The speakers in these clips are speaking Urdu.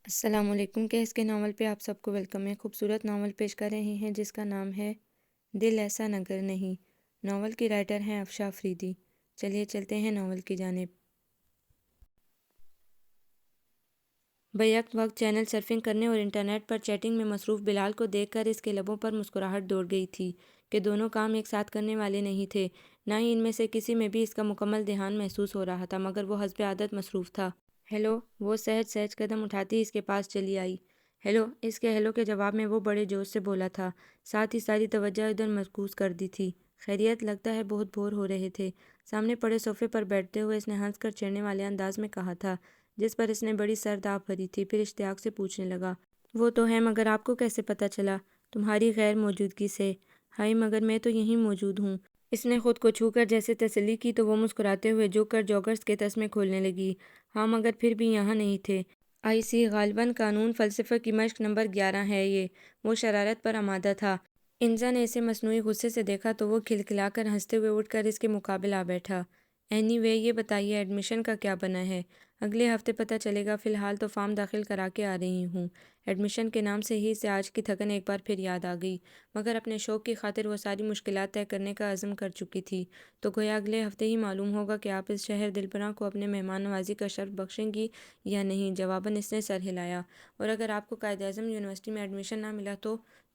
السلام علیکم کہس کے ناول پہ آپ سب کو ویلکم ہے۔ خوبصورت ناول پیش کر رہے ہیں جس کا نام ہے دل ایسا نگر نہیں۔ ناول کی رائٹر ہیں افشا افریدی۔ چلیے چلتے ہیں ناول کی جانب۔ بیک وقت چینل سرفنگ کرنے اور انٹرنیٹ پر چیٹنگ میں مصروف بلال کو دیکھ کر اس کے لبوں پر مسکراہٹ دوڑ گئی تھی کہ دونوں کام ایک ساتھ کرنے والے نہیں تھے، نہ ہی ان میں سے کسی میں بھی اس کا مکمل دھیان محسوس ہو رہا تھا، مگر وہ حسب عادت مصروف تھا۔ ہیلو، وہ سہج سہج قدم اٹھاتی اس کے پاس چلی آئی۔ ہیلو، اس کے ہیلو کے جواب میں وہ بڑے جوش سے بولا تھا، ساتھ ہی ساری توجہ ادھر مرکوز کر دی تھی۔ خیریت؟ لگتا ہے بہت بور ہو رہے تھے۔ سامنے پڑے صوفے پر بیٹھتے ہوئے اس نے ہنس کر چھیڑنے والے انداز میں کہا تھا، جس پر اس نے بڑی سرد آب بھری تھی۔ پھر اشتیاق سے پوچھنے لگا، وہ تو ہے، مگر آپ کو کیسے پتہ چلا؟ تمہاری غیر موجودگی سے۔ ہائی، مگر میں تو یہیں موجود ہوں۔ اس نے خود کو چھو کر جیسے تسلی کی تو وہ مسکراتے ہوئے جھک کر جوگرز کے تسمے کھولنے لگی۔ ہاں، مگر پھر بھی یہاں نہیں تھے۔ آئی سی، غالباً قانون فلسفہ کی مشق نمبر 11 ہے یہ۔ وہ شرارت پر آمادہ تھا۔ انزا نے اسے مصنوعی غصے سے دیکھا تو وہ کھلکھلا کر ہنستے ہوئے اٹھ کر اس کے مقابل آ بیٹھا۔ اینی وے، یہ بتائیے ایڈمیشن کا کیا بنا ہے؟ اگلے ہفتے پتہ چلے گا، فی الحال تو فارم داخل کرا کے آ رہی ہوں۔ ایڈمیشن کے نام سے ہی اسے آج کی تھکن ایک بار پھر یاد آ گئی، مگر اپنے شوق کی خاطر وہ ساری مشکلات طے کرنے کا عزم کر چکی تھی۔ تو گویا اگلے ہفتے ہی معلوم ہوگا کہ آپ اس شہر دلبراں کو اپنے مہمان نوازی کا شرف بخشیں گی یا نہیں۔ جواباً اس نے سر ہلایا۔ اور اگر آپ کو قائد اعظم یونیورسٹی میں ایڈمیشن نہ ملا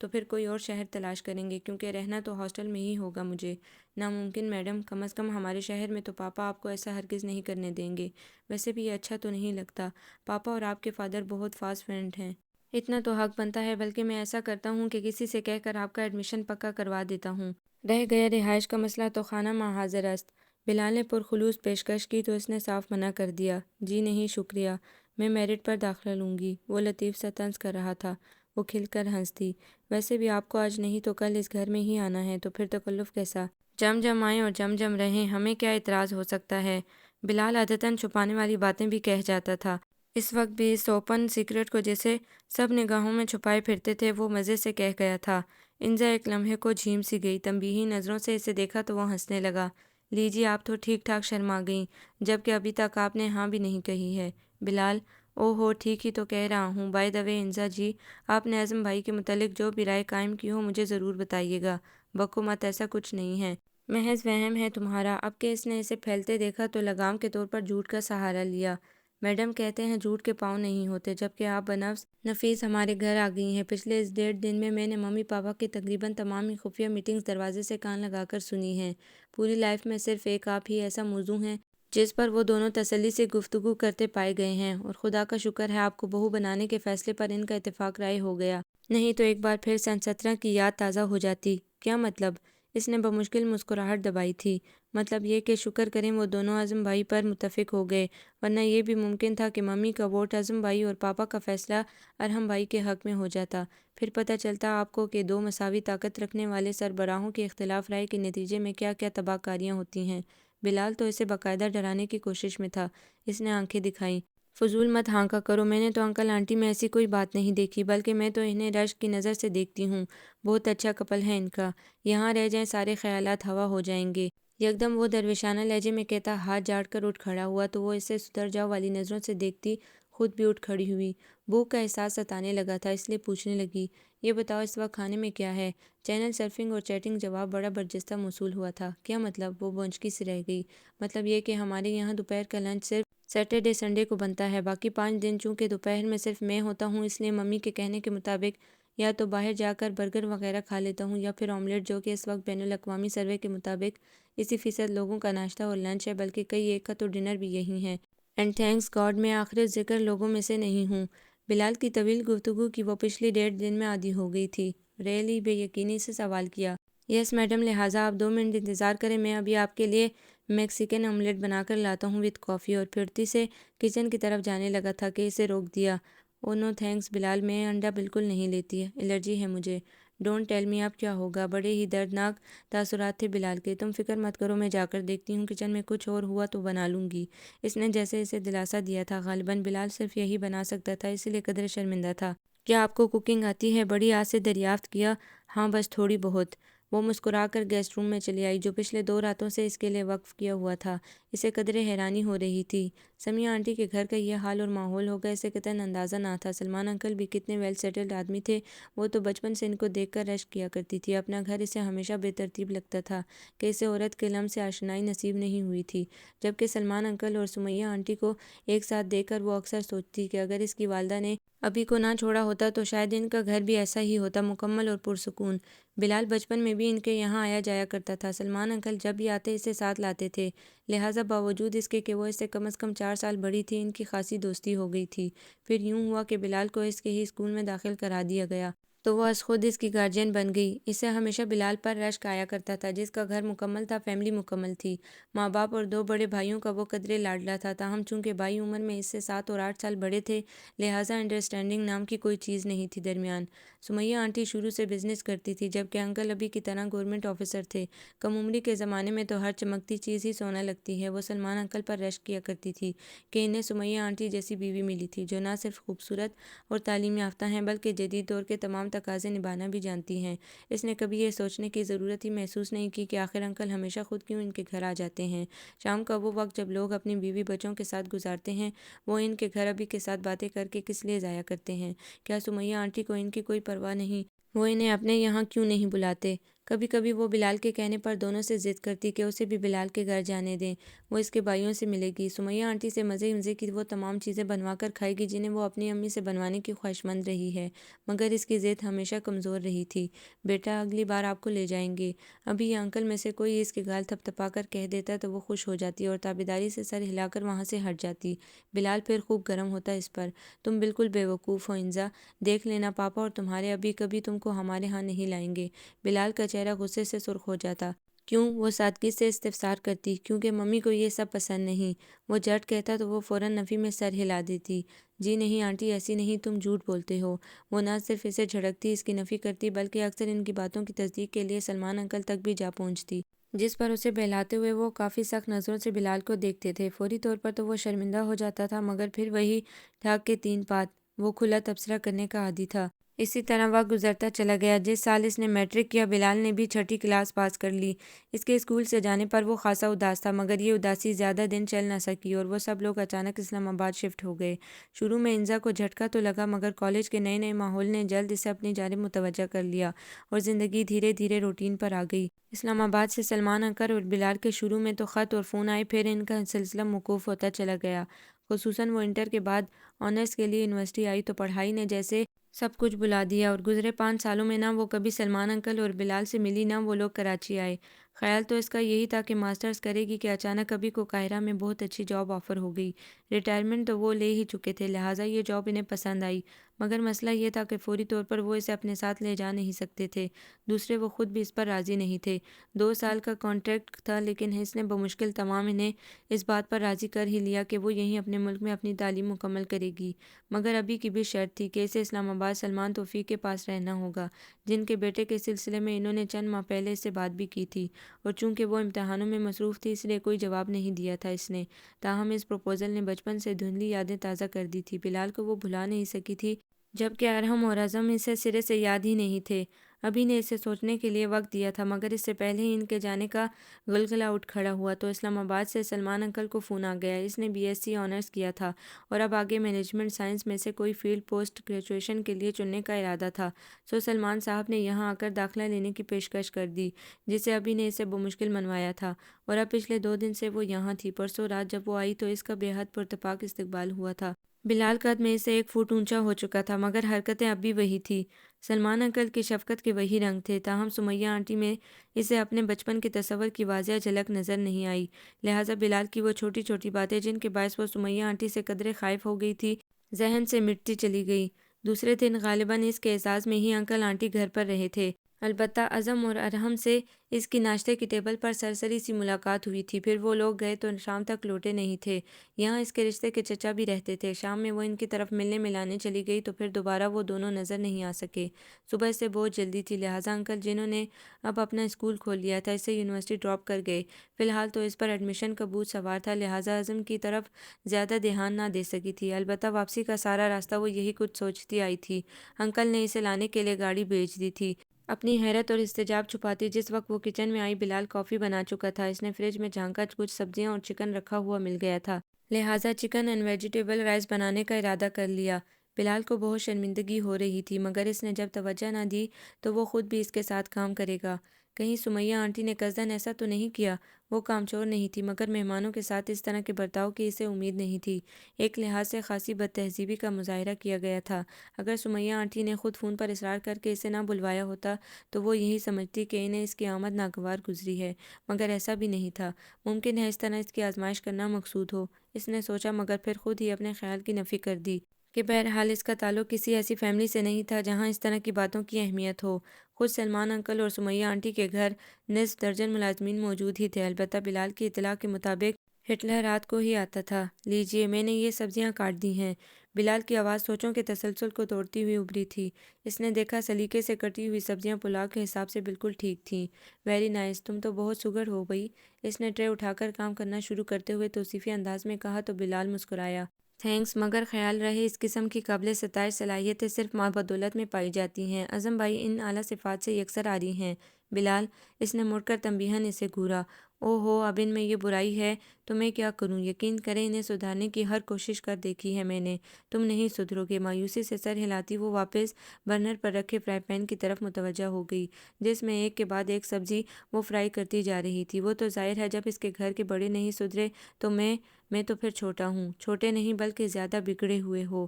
تو پھر کوئی اور شہر تلاش کریں گے، کیونکہ رہنا تو ہاسٹل میں ہی ہوگا مجھے۔ ناممکن میڈم، کم از کم ہمارے شہر میں تو پاپا آپ کو ایسا ہرگز نہیں کرنے دیں گے۔ ویسے بھی یہ اچھا تو نہیں لگتا، پاپا اور آپ کے فادر بہت فاسٹ فرینڈ ہیں۔ اتنا تو حق بنتا ہے، بلکہ میں ایسا کرتا ہوں کہ کسی سے کہہ کر آپ کا ایڈمیشن پکا کروا دیتا ہوں۔ رہ گیا رہائش کا مسئلہ تو خانہ ماں حاضر است۔ بلال نے پرخلوص پیشکش کی تو اس نے صاف منع کر دیا۔ جی نہیں شکریہ، میں میرٹ پر داخلہ لوں گی۔ وہ لطیف سا طنز کر رہا تھا۔ وہ کھل کر ہنس دی۔ ویسے بھی آپ کو آج نہیں تو کل اس گھر میں ہی آنا ہے، تو پھر تکلف کیسا؟ جم جم آئیں اور جم جم رہیں، ہمیں کیا اعتراض ہو سکتا ہے؟ بلال عادتاً چھپانے والی باتیں بھی کہہ جاتا تھا۔ اس وقت بھی اس اوپن سیکرٹ کو جسے سب نگاہوں میں چھپائے پھرتے تھے وہ مزے سے کہہ گیا تھا۔ انزا ایک لمحے کو جھیم سی گئی، تنبیہی نظروں سے اسے دیکھا تو وہ ہنسنے لگا۔ لیجیے، آپ تو ٹھیک ٹھاک شرما گئیں، جبکہ ابھی تک آپ نے ہاں بھی نہیں کہی ہے۔ بلال، او ہو، ٹھیک ہی تو کہہ رہا ہوں۔ بائی دا وے انزا جی، آپ نے اعظم بھائی کے متعلق جو بھی رائے قائم کی ہو مجھے ضرور بتائیے گا۔ بکو مت، ایسا کچھ نہیں ہے، محض وہم ہے تمہارا۔ اب کہ اس نے اسے پھیلتے دیکھا تو لگام کے طور پر جھوٹ کا سہارا لیا۔ میڈم کہتے ہیں جھوٹ کے پاؤں نہیں ہوتے، جبکہ آپ بنفس نفیس ہمارے گھر آ گئی ہیں۔ پچھلے اس 1.5 دن میں نے ممی پاپا کی تقریباً تمام ہی خفیہ میٹنگز دروازے سے کان لگا کر سنی ہیں۔ پوری لائف میں صرف ایک آپ ہی ایسا موضوع ہیں جس پر وہ دونوں تسلی سے گفتگو کرتے پائے گئے ہیں، اور خدا کا شکر ہے آپ کو بہو بنانے کے فیصلے پر ان کا اتفاق رائے ہو گیا، نہیں تو ایک بار پھر سن 17 کی یاد تازہ ہو جاتی۔ کیا مطلب؟ اس نے بمشکل مسکراہٹ دبائی تھی۔ مطلب یہ کہ شکر کریں وہ دونوں اعظم بھائی پر متفق ہو گئے، ورنہ یہ بھی ممکن تھا کہ ممی کا ووٹ اعظم بھائی اور پاپا کا فیصلہ ارحم بھائی کے حق میں ہو جاتا۔ پھر پتہ چلتا آپ کو کہ دو مساوی طاقت رکھنے والے سربراہوں کے اختلاف رائے کے نتیجے میں کیا کیا تباہ کاریاں ہوتی ہیں۔ بلال تو اسے باقاعدہ ڈرانے کی کوشش میں تھا۔ اس نے آنکھیں دکھائیں۔ فضول مت ہانکا کرو، میں نے تو انکل آنٹی میں ایسی کوئی بات نہیں دیکھی، بلکہ میں تو انہیں رشک کی نظر سے دیکھتی ہوں۔ بہت اچھا کپل ہے ان کا، یہاں رہ جائیں سارے خیالات ہوا ہو جائیں گے۔ یکدم وہ درویشانہ لہجے میں کہتا ہاتھ جاڑ کر اٹھ کھڑا ہوا تو وہ اسے سدھر جاؤ والی نظروں سے دیکھتی خود بھی اٹھ کھڑی ہوئی۔ بھوک کا احساس ستانے لگا تھا، اس لیے پوچھنے لگی، یہ بتاؤ اس وقت کھانے میں کیا ہے؟ چینل سرفنگ اور چیٹنگ جواب بڑا برجستہ موصول ہوا تھا۔ کیا مطلب؟ وہ بونچکی سی رہ گئی۔ مطلب یہ کہ ہمارے یہاں دوپہر کا لنچ صرف سیٹرڈے سنڈے کو بنتا ہے، باقی 5 دن چونکہ دوپہر میں صرف میں ہوتا ہوں، اس لیے ممی کے کہنے کے مطابق یا تو باہر جا کر برگر وغیرہ کھا لیتا ہوں یا پھر آملیٹ، جو کہ اس وقت بین الاقوامی سروے کے مطابق 80% لوگوں کا ناشتہ اور لنچ ہے، بلکہ کئی ایک کا تو ڈنر بھی یہی ہے۔ اینڈ تھینکس گاڈ میں آخر ذکر لوگوں میں سے نہیں ہوں۔ بلال کی طویل گفتگو کی وہ پچھلی 1.5 دن میں عادی ہو گئی تھی۔ ریئلی؟ بے یقینی سے سوال کیا۔ یس میڈم، لہٰذا آپ 2 منٹ انتظار کریں، میں ابھی آپ کے لیے میکسیکن آملیٹ بنا کر لاتا ہوں وتھ کافی۔ اور پھرتی سے کچن کی طرف جانے لگا تھا کہ اسے روک دیا۔ او نو تھینکس بلال، میں انڈا بالکل نہیں لیتی، الرجی ہے مجھے۔ ڈونٹ ٹیل می، اب کیا ہوگا؟ بڑے ہی دردناک تاثرات تھے بلال کے۔ تم فکر مت کرو، میں جا کر دیکھتی ہوں، کچن میں کچھ اور ہوا تو بنا لوں گی۔ اس نے جیسے اسے دلاسا دیا تھا۔ غالباً بلال صرف یہی بنا سکتا تھا، اسی لیے قدرے شرمندہ تھا۔ کیا آپ کو کوکنگ آتی ہے؟ بڑی آس سے دریافت کیا۔ ہاں بس تھوڑی بہت۔ وہ مسکرا کر گیسٹ روم میں چلی آئی، جو پچھلے 2 راتوں سے اس کے لیے وقف کیا ہوا تھا۔ اسے قدرے حیرانی ہو رہی تھی۔ سمیہ آنٹی کے گھر کا یہ حال اور ماحول ہوگا اسے قطعاً اندازہ نہ تھا۔ سلمان انکل بھی کتنے ویل سیٹلڈ آدمی تھے، وہ تو بچپن سے ان کو دیکھ کر رشک کیا کرتی تھی۔ اپنا گھر اسے ہمیشہ بے ترتیب لگتا تھا کہ اسے عورت کے لمس سے آشنائی نصیب نہیں ہوئی تھی، جبکہ سلمان انکل اور سمیہ آنٹی کو ایک ساتھ دیکھ کر وہ اکثر سوچتی کہ اگر اس کی والدہ نے ابھی کو نہ چھوڑا ہوتا تو شاید ان کا گھر بھی ایسا ہی ہوتا، مکمل اور پرسکون۔ بلال بچپن میں بھی ان کے یہاں آیا جایا کرتا تھا۔ سلمان انکل جب بھی آتے اسے ساتھ لاتے تھے، لہٰذا باوجود اس کے کہ وہ اس سے کم از کم 4 سال بڑی تھی، ان کی خاصی دوستی ہو گئی تھی۔ پھر یوں ہوا کہ بلال کو اس کے ہی اسکول میں داخل کرا دیا گیا تو وہ از خود اس کی گارجین بن گئی۔ اسے ہمیشہ بلال پر رشک آیا کرتا تھا، جس کا گھر مکمل تھا، فیملی مکمل تھی، ماں باپ اور 2 بڑے بھائیوں کا وہ قدرے لاڈلا تھا۔ تاہم چونکہ بھائی عمر میں اس سے 7 اور 8 سال بڑے تھے، لہٰذا انڈرسٹینڈنگ نام کی کوئی چیز نہیں تھی درمیان۔ سمیہ آنٹی شروع سے بزنس کرتی تھی، جبکہ انکل ابھی کی طرح گورنمنٹ آفیسر تھے۔ کم عمری کے زمانے میں تو ہر چمکتی چیز ہی سونا لگتی ہے۔ وہ سلمان انکل پر رشک کیا کرتی تھی کہ انہیں سمیہ آنٹی جیسی بیوی ملی تھی، جو نہ صرف خوبصورت اور تعلیم یافتہ ہیں بلکہ جدید دور کے تمام تقاضے نبھانا بھی جانتی ہیں۔ اس نے کبھی یہ سوچنے کی ضرورت ہی محسوس نہیں کی کہ آخر انکل ہمیشہ خود کیوں ان کے گھر آ جاتے ہیں۔ شام کا وہ وقت جب لوگ اپنی بیوی بچوں کے ساتھ گزارتے ہیں، وہ ان کے گھر ابھی کے ساتھ باتیں کر کے کس لیے ضائع کرتے ہیں؟ کیا سمیہ آنٹی کو ان کی کوئی پرواہ نہیں؟ وہ انہیں اپنے یہاں کیوں نہیں بلاتے؟ کبھی کبھی وہ بلال کے کہنے پر دونوں سے ضد کرتی کہ اسے بھی بلال کے گھر جانے دیں، وہ اس کے بھائیوں سے ملے گی، سمیہ آنٹی سے مزے مزے کی وہ تمام چیزیں بنوا کر کھائے گی جنہیں وہ اپنی امی سے بنوانے کی خواہشمند رہی ہے، مگر اس کی ضد ہمیشہ کمزور رہی تھی۔ بیٹا اگلی بار آپ کو لے جائیں گے۔ ابھی یہ انکل میں سے کوئی اس کے گال تھپ تھپا کر کہہ دیتا تو وہ خوش ہو جاتی اور تابیداری سے سر ہلا کر وہاں سے ہٹ جاتی۔ بلال پھر خوب گرم ہوتا اس پر۔ تم بالکل بے وقوف ہو انزا، دیکھ لینا پاپا اور تمہارے ابھی کبھی تم کو ہمارے ہاں نہیں لائیں گے۔ بلال کا چہرہ غصے سے سرخ ہو جاتا۔ کیوں؟ وہ سادگی سے استفسار کرتی۔ کیونکہ ممی کو یہ سب پسند نہیں۔ وہ جھٹ کہتا تو وہ فوراً نفی میں سر ہلا دیتی۔ جی نہیں آنٹی، ایسی نہیں، تم جھوٹ بولتے ہو۔ وہ نہ صرف اسے جھڑکتی، اس کی نفی کرتی، بلکہ اکثر ان کی باتوں کی تصدیق کے لیے سلمان انکل تک بھی جا پہنچتی، جس پر اسے بہلاتے ہوئے وہ کافی سخت نظروں سے بلال کو دیکھتے تھے۔ فوری طور پر تو وہ شرمندہ ہو جاتا تھا، مگر پھر وہی ڈھاک کے 3 پات، وہ کھلا تبصرہ کرنے کا عادی تھا۔ اسی طرح وقت گزرتا چلا گیا۔ جس سال اس نے میٹرک کیا، بلال نے بھی 6ٹھی کلاس پاس کر لی۔ اس کے اسکول سے جانے پر وہ خاصا اداس تھا، مگر یہ اداسی زیادہ دن چل نہ سکی اور وہ سب لوگ اچانک اسلام آباد شفٹ ہو گئے۔ شروع میں انزا کو جھٹکا تو لگا، مگر کالج کے نئے نئے ماحول نے جلد اسے اپنی جانب متوجہ کر لیا اور زندگی دھیرے دھیرے روٹین پر آ گئی۔ اسلام آباد سے سلمان انکل اور بلال کے شروع میں تو خط اور فون آئے، پھر ان کا سلسلہ موقوف ہوتا چلا گیا۔ خصوصاً وہ انٹر کے بعد آنرز کے لیے یونیورسٹی آئی تو پڑھائی نے جیسے سب کچھ بلا دیا، اور گزرے 5 سالوں میں نہ وہ کبھی سلمان انکل اور بلال سے ملی، نہ وہ لوگ کراچی آئے۔ خیال تو اس کا یہی تھا کہ ماسٹرز کرے گی کہ اچانک ابھی کو قاہرہ میں بہت اچھی جاب آفر ہو گئی۔ ریٹائرمنٹ تو وہ لے ہی چکے تھے، لہٰذا یہ جاب انہیں پسند آئی، مگر مسئلہ یہ تھا کہ فوری طور پر وہ اسے اپنے ساتھ لے جا نہیں سکتے تھے۔ دوسرے وہ خود بھی اس پر راضی نہیں تھے۔ 2 سال کا کانٹریکٹ تھا، لیکن اس نے بمشکل تمام انہیں اس بات پر راضی کر ہی لیا کہ وہ یہیں اپنے ملک میں اپنی تعلیم مکمل کرے گی، مگر ابھی کی بھی شرط تھی کہ اسے اسلام آباد سلمان توفیق کے پاس رہنا ہوگا، جن کے بیٹے کے سلسلے میں انہوں نے چند ماہ پہلے اس سے بات بھی کی تھی، اور چونکہ وہ امتحانوں میں مصروف تھی اس لیے کوئی جواب نہیں دیا تھا اس نے۔ تاہم اس پروپوزل نے بچپن سے دھندلی یادیں تازہ کر دی تھی۔ بلال کو وہ بھلا نہیں سکی تھی، جبکہ ارحم اور اعظم اسے سرے سے یاد ہی نہیں تھے۔ ابھی نے اسے سوچنے کے لیے وقت دیا تھا، مگر اس سے پہلے ہی ان کے جانے کا غلغلہ اٹھ کھڑا ہوا تو اسلام آباد سے سلمان انکل کو فون آ گیا۔ اس نے BSc آنرز کیا تھا اور اب آگے مینجمنٹ سائنس میں سے کوئی فیلڈ پوسٹ گریجویشن کے لیے چننے کا ارادہ تھا، سو سلمان صاحب نے یہاں آ کر داخلہ لینے کی پیشکش کر دی، جسے ابھی نے اسے بمشکل منوایا تھا، اور اب پچھلے 2 دن سے وہ یہاں تھی۔ پرسوں رات جب وہ آئی تو اس کا بے حد پرتپاک استقبال ہوا تھا۔ بلال قد میں اسے 1 فٹ اونچا ہو چکا تھا، مگر حرکتیں اب بھی وہی تھیں۔ سلمان انکل کی شفقت کے وہی رنگ تھے، تاہم سمیہ آنٹی میں اسے اپنے بچپن کے تصور کی واضح جھلک نظر نہیں آئی، لہٰذا بلال کی وہ چھوٹی چھوٹی باتیں جن کے باعث وہ سمیہ آنٹی سے قدرے خائف ہو گئی تھی، ذہن سے مٹتی چلی گئی۔ دوسرے دن غالباً اس کے اعزاز میں ہی انکل آنٹی گھر پر رہے تھے، البتہ اعظم اور ارحم سے اس کی ناشتے کی ٹیبل پر سرسری سی ملاقات ہوئی تھی، پھر وہ لوگ گئے تو شام تک لوٹے نہیں تھے۔ یہاں اس کے رشتے کے چچا بھی رہتے تھے۔ شام میں وہ ان کی طرف ملنے ملانے چلی گئی تو پھر دوبارہ وہ دونوں نظر نہیں آ سکے۔ صبح سے بہت جلدی تھی، لہٰذا انکل جنہوں نے اب اپنا اسکول کھول لیا تھا اسے یونیورسٹی ڈراپ کر گئے۔ فی الحال تو اس پر ایڈمیشن کا بوجھ سوار تھا، لہٰذا اعظم کی طرف زیادہ دھیان نہ دے سکی تھی، البتہ واپسی کا سارا راستہ وہ یہی کچھ سوچتی آئی تھی۔ انکل نے اسے لانے کے لیے گاڑی بھیج دی تھی۔ اپنی حیرت اور استعجاب چھپاتی جس وقت وہ کچن میں آئی، بلال کافی بنا چکا تھا۔ اس نے فریج میں جھانکا، کچھ سبزیاں اور چکن رکھا ہوا مل گیا تھا۔ لہٰذا چکن اینڈ ویجیٹیبل رائس بنانے کا ارادہ کر لیا۔ بلال کو بہت شرمندگی ہو رہی تھی، مگر اس نے جب توجہ نہ دی تو وہ خود بھی اس کے ساتھ کام کرے گا۔ کہیں سمیہ آنٹی نے قصداً ایسا تو نہیں کیا؟ وہ کامچور نہیں تھی، مگر مہمانوں کے ساتھ اس طرح کے برتاؤ کی اسے امید نہیں تھی۔ ایک لحاظ سے خاصی بد تہذیبی کا مظاہرہ کیا گیا تھا۔ اگر سمیہ آنٹی نے خود فون پر اصرار کر کے اسے نہ بلوایا ہوتا تو وہ یہی سمجھتی کہ انہیں اس کی آمد ناگوار گزری ہے، مگر ایسا بھی نہیں تھا۔ ممکن ہے اس طرح اس کی آزمائش کرنا مقصود ہو، اس نے سوچا، مگر پھر خود ہی اپنے خیال کی نفی کر دی کہ بہرحال اس کا تعلق کسی ایسی فیملی سے نہیں تھا جہاں اس طرح کی باتوں کی اہمیت ہو۔ خود سلمان انکل اور سمیہ آنٹی کے گھر نصف درجن ملازمین موجود ہی تھے، البتہ بلال کی اطلاع کے مطابق ہٹلر رات کو ہی آتا تھا۔ لیجئے، میں نے یہ سبزیاں کاٹ دی ہیں۔ بلال کی آواز سوچوں کے تسلسل کو توڑتی ہوئی ابھری تھی۔ اس نے دیکھا سلیقے سے کٹی ہوئی سبزیاں پلاؤ کے حساب سے بالکل ٹھیک تھیں۔ ویری نائس، تم تو بہت سگڑ ہو گئی۔ اس نے ٹرے اٹھا کر کام کرنا شروع کرتے ہوئے توصیفی انداز میں کہا تو بلال مسکرایا۔ تھینکس، مگر خیال رہے اس قسم کی قابل ستائش صلاحیتیں صرف ماں بدولت میں پائی جاتی ہیں۔ اعظم بھائی ان اعلیٰ صفات سے یکسر عاری ہیں۔ بلال، اس نے مڑ کر تنبیہاً اسے گھورا۔ او ہو، اب ان میں یہ برائی ہے تو میں کیا کروں؟ یقین کریں انہیں سدھارنے کی ہر کوشش کر دیکھی ہے میں نے، تم نہیں سدھرو گے۔ مایوسی سے سر ہلاتی وہ واپس برنر پر رکھے فرائی پین کی طرف متوجہ ہو گئی، جس میں ایک کے بعد ایک سبزی وہ فرائی کرتی جا رہی تھی۔ وہ تو ظاہر ہے جب اس کے گھر کے بڑے نہیں سدھرے تو میں تو پھر چھوٹا ہوں۔ چھوٹے نہیں بلکہ زیادہ بگڑے ہوئے ہو۔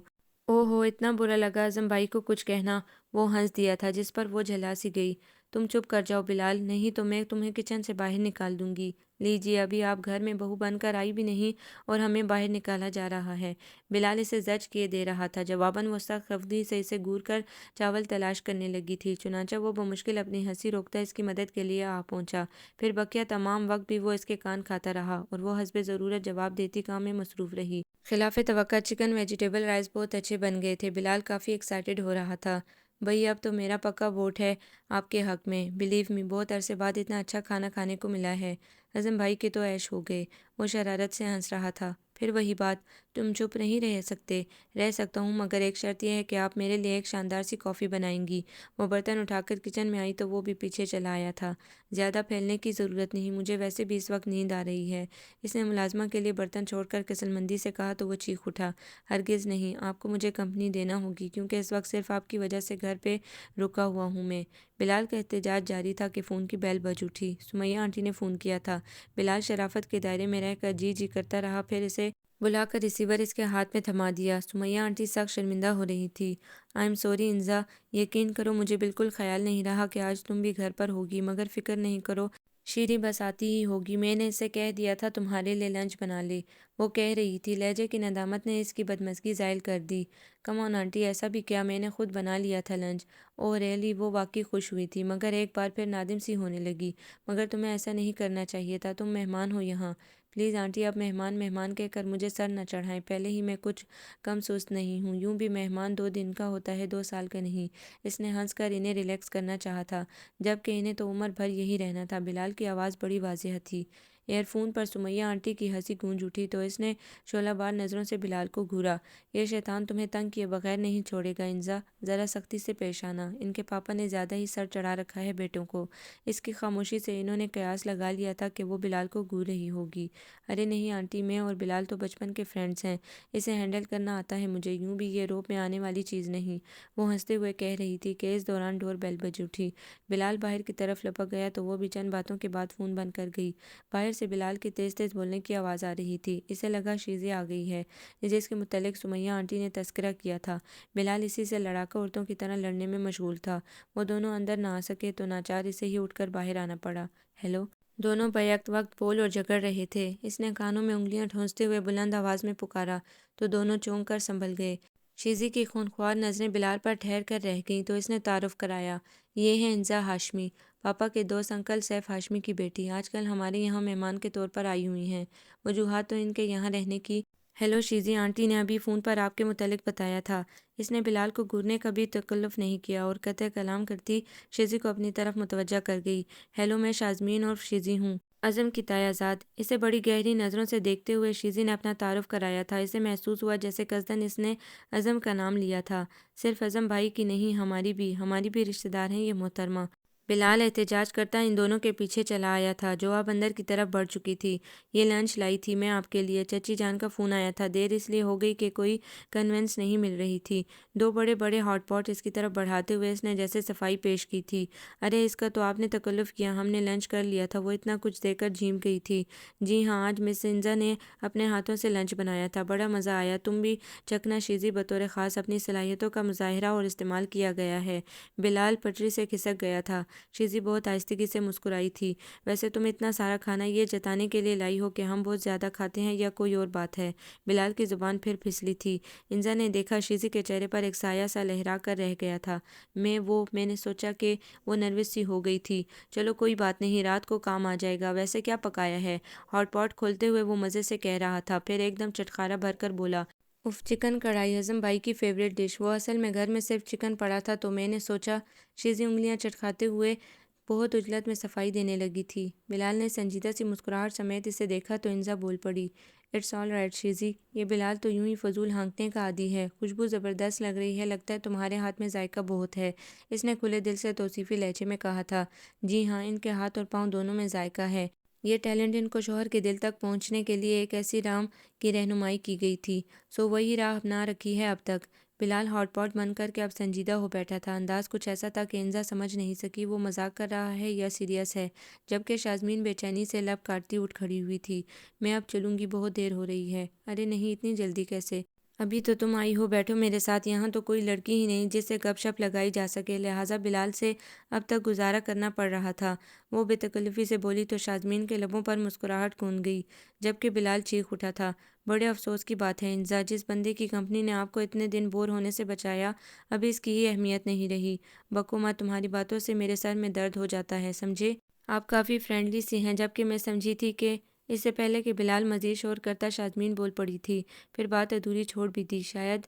او ہو، اتنا برا لگا اعظم بھائی کو کچھ کہنا۔ وہ ہنس دیا تھا، جس پر وہ جھلا سی گئی۔ تم چپ کر جاؤ بلال، نہیں تو میں تمہیں کچن سے باہر نکال دوں گی۔ لیجیے، ابھی آپ گھر میں بہو بن کر آئی بھی نہیں اور ہمیں باہر نکالا جا رہا ہے۔ بلال اسے زج کیے دے رہا تھا۔ جواباً وہ سخت خفگی سے اسے گھور کر چاول تلاش کرنے لگی تھی، چنانچہ وہ بمشکل اپنی ہنسی روکتا اس کی مدد کے لیے آ پہنچا۔ پھر بقیہ تمام وقت بھی وہ اس کے کان کھاتا رہا اور وہ حسب ضرورت جواب دیتی کام میں مصروف رہی۔ خلاف توقع چکن ویجیٹیبل رائس بہت اچھے بن گئے تھے۔ بلال کافی ایکسائٹڈ ہو رہا تھا۔ بھئی، اب تو میرا پکا ووٹ ہے آپ کے حق میں۔ بلیو می، بہت عرصے بعد اتنا اچھا کھانا کھانے کو ملا ہے۔ اعظم بھائی کے تو عیش ہو گئے۔ وہ شرارت سے ہنس رہا تھا۔ پھر وہی بات، تم چپ نہیں رہ سکتے؟ رہ سکتا ہوں، مگر ایک شرط یہ ہے کہ آپ میرے لیے ایک شاندار سی کافی بنائیں گی۔ وہ برتن اٹھا کر کچن میں آئی تو وہ بھی پیچھے چلا آیا تھا۔ زیادہ پھیلنے کی ضرورت نہیں، مجھے ویسے بھی اس وقت نیند آ رہی ہے۔ اس نے ملازمہ کے لیے برتن چھوڑ کر کسل مندی سے کہا تو وہ چیخ اٹھا، ہرگز نہیں، آپ کو مجھے کمپنی دینا ہوگی، کیونکہ اس وقت صرف آپ کی وجہ سے گھر پہ رکا ہوا ہوں میں۔ بلال کا احتجاج جاری تھا کہ فون کی بیل بج اٹھی۔ سمیہ آنٹی نے فون کیا تھا۔ بلال شرافت کے دائرے میں رہ کر جی جی کرتا رہا، پھر اسے بلا کر ریسیور اس کے ہاتھ میں تھما دیا۔ سمیہ آنٹی سخت شرمندہ ہو رہی تھی۔ آئی ایم سوری انزا، یقین کرو مجھے بالکل خیال نہیں رہا کہ آج تم بھی گھر پر ہوگی، مگر فکر نہیں کرو، شیری بس آتی ہی ہوگی۔ میں نے اسے کہہ دیا تھا تمہارے لیے لنچ بنا لے، وہ کہہ رہی تھی۔ لہجے کی ندامت نے اس کی بدمزگی زائل کر دی۔ کم آن آنٹی، ایسا بھی کیا، میں نے خود بنا لیا تھا لنچ۔ اوہ ریئلی، وہ واقعی خوش ہوئی تھی، مگر ایک بار پھر نادم سی ہونے لگی۔ مگر تمہیں ایسا نہیں کرنا چاہیے تھا، تم مہمان ہو یہاں۔ پلیز آنٹی، اب مہمان مہمان کہہ کر مجھے سر نہ چڑھائیں، پہلے ہی میں کچھ کم سست نہیں ہوں۔ یوں بھی مہمان 2 دن کا ہوتا ہے، 2 سال کا نہیں۔ اس نے ہنس کر انہیں ریلیکس کرنا چاہا تھا، جبکہ انہیں تو عمر بھر یہی رہنا تھا۔ بلال کی آواز بڑی واضح تھی۔ ایئر فون پر سمیہ آنٹی کی ہنسی گونج اٹھی تو اس نے شعلہ بار نظروں سے بلال کو گھورا۔ یہ شیطان تمہیں تنگ کیے بغیر نہیں چھوڑے گا انزا، ذرا سختی سے پیش آنا۔ ان کے پاپا نے زیادہ ہی سر چڑھا رکھا ہے بیٹوں کو۔ اس کی خاموشی سے انہوں نے قیاس لگا لیا تھا کہ وہ بلال کو گھور رہی ہوگی۔ ارے نہیں آنٹی، میں اور بلال تو بچپن کے فرینڈز ہیں، اسے ہینڈل کرنا آتا ہے مجھے، یوں بھی یہ روپ میں آنے والی چیز نہیں۔ وہ ہنستے ہوئے کہہ رہی تھی کہ اس دوران ڈور بیل بج اٹھی۔ بلال باہر کی طرف لپک گیا تو وہ بھی چند باتوں کے بعد فون بند کر گئی۔ باہر سے بلال کی تیز تیز بولنے کی آواز آ رہی تھی۔ اسے لگا شیزے آ گئی ہے، جس کے متعلق سمیہ آنٹی نے تذکرہ کیا تھا۔ بلال اسی سے لڑاکا عورتوں کی طرح لڑنے میں مشغول تھا۔ وہ دونوں اندر نہ آ سکے تو ناچار اسے ہی اٹھ کر باہر آنا پڑا۔ ہیلو! دونوں بیک وقت بول اور جھگڑ رہے تھے۔ اس نے کانوں میں انگلیاں ٹھونستے ہوئے بلند آواز میں پکارا تو دونوں چونک کر سنبھل گئے۔ شیزی کی خونخوار نظریں بلال پر ٹھہر کر رہ گئیں تو اس نے تعارف کرایا، یہ ہیں انزا ہاشمی، پاپا کے دوست انکل سیف ہاشمی کی بیٹی، آج کل ہمارے یہاں مہمان کے طور پر آئی ہوئی ہیں۔ وجوہات تو ان کے یہاں رہنے کی۔ ہیلو شیزی، آنٹی نے ابھی فون پر آپ کے متعلق بتایا تھا۔ اس نے بلال کو گھورنے کا بھی تکلف نہیں کیا اور قطع کلام کرتی شیزی کو اپنی طرف متوجہ کر گئی۔ ہیلو، میں شازمین اور شیزی ہوں، عظم کی تایا زاد۔ اسے بڑی گہری نظروں سے دیکھتے ہوئے شیزی نے اپنا تعارف کرایا تھا۔ اسے محسوس ہوا جیسے قصداً اس نے عظم کا نام لیا تھا۔ صرف عظم بھائی کی نہیں، ہماری بھی رشتہ دار ہیں یہ محترمہ۔ بلال احتجاج کرتا ان دونوں کے پیچھے چلا آیا تھا جو اب اندر کی طرف بڑھ چکی تھی۔ یہ لنچ لائی تھی میں آپ کے لیے، چچی جان کا فون آیا تھا، دیر اس لیے ہو گئی کہ کوئی کنوینس نہیں مل رہی تھی۔ دو بڑے بڑے ہاٹ پاٹ اس کی طرف بڑھاتے ہوئے اس نے جیسے صفائی پیش کی تھی۔ ارے اس کا تو آپ نے تکلف کیا، ہم نے لنچ کر لیا تھا۔ وہ اتنا کچھ دے کر جھیم گئی تھی۔ جی ہاں، آج مس انزا نے اپنے ہاتھوں سے لنچ بنایا تھا، بڑا مزہ آیا۔ تم بھی چکنا شیزی بطور خاص اپنی صلاحیتوں کا مظاہرہ اور استعمال کیا گیا ہے۔ بلال پٹری سے کھسک گیا تھا۔ شیزی بہت آہستگی سے مسکرائی تھی۔ ویسے تم اتنا سارا کھانا یہ جتانے کے لیے لائی ہو کہ ہم بہت زیادہ کھاتے ہیں یا کوئی اور بات ہے؟ بلال کی زبان پھر پھسلی تھی۔ انزا نے دیکھا شیزی کے چہرے پر ایک سایہ سا لہرا کر رہ گیا تھا۔ میں نے سوچا کہ وہ نروس سی ہو گئی تھی۔ چلو کوئی بات نہیں، رات کو کام آ جائے گا۔ ویسے کیا پکایا ہے؟ ہاٹ پاٹ کھولتے ہوئے وہ مزے سے کہہ رہا تھا، پھر ایک دم چٹخارا بھر کر بولا، اف، چکن کڑھائی، اعظم بھائی کی فیوریٹ ڈش۔ وہ اصل میں گھر میں صرف چکن پڑا تھا تو میں نے سوچا۔ شیزی انگلیاں چٹکھاتے ہوئے بہت عجلت میں صفائی دینے لگی تھی۔ بلال نے سنجیدہ سی مسکراہٹ سمیت اسے دیکھا تو انزا بول پڑی، اٹس آل رائٹ شیزی، یہ بلال تو یوں ہی فضول ہانکنے کا عادی ہے۔ خوشبو زبردست لگ رہی ہے، لگتا ہے تمہارے ہاتھ میں ذائقہ بہت ہے۔ اس نے کھلے دل سے توصیفی لہجے میں کہا تھا۔ جی ہاں، ان کے ہاتھ اور پاؤں دونوں میں ذائقہ ہے۔ یہ ٹیلنٹ ان کو شوہر کے دل تک پہنچنے کے لیے ایک ایسی راہ کی رہنمائی کی گئی تھی، سو وہی راہ اپنا رکھی ہے اب تک۔ بلال ہاٹ پاٹ بند کر کے اب سنجیدہ ہو بیٹھا تھا۔ انداز کچھ ایسا تھا کہ انزا سمجھ نہیں سکی وہ مذاق کر رہا ہے یا سیریس ہے، جبکہ شازمین بے چینی سے لب کاٹتی اٹھ کھڑی ہوئی تھی۔ میں اب چلوں گی، بہت دیر ہو رہی ہے۔ ارے نہیں، اتنی جلدی کیسے؟ ابھی تو تم آئی ہو، بیٹھو میرے ساتھ۔ یہاں تو کوئی لڑکی ہی نہیں جس سے گپ شپ لگائی جا سکے، لہٰذا بلال سے اب تک گزارا کرنا پڑ رہا تھا۔ وہ بے تکلفی سے بولی تو شازمین کے لبوں پر مسکراہٹ گونج گئی، جبکہ بلال چیخ اٹھا تھا، بڑے افسوس کی بات ہے انزا، جس بندے کی کمپنی نے آپ کو اتنے دن بور ہونے سے بچایا، ابھی اس کی ہی اہمیت نہیں رہی۔ بکو مت، تمہاری باتوں سے میرے سر میں درد ہو جاتا ہے، سمجھے؟ آپ کافی فرینڈلی سی ہیں، جبکہ میں سمجھی تھی کہ… اس سے پہلے کہ بلال مزید شور کرتا شازمین بول پڑی تھی، پھر بات ادھوری چھوڑ بھی دی۔ شاید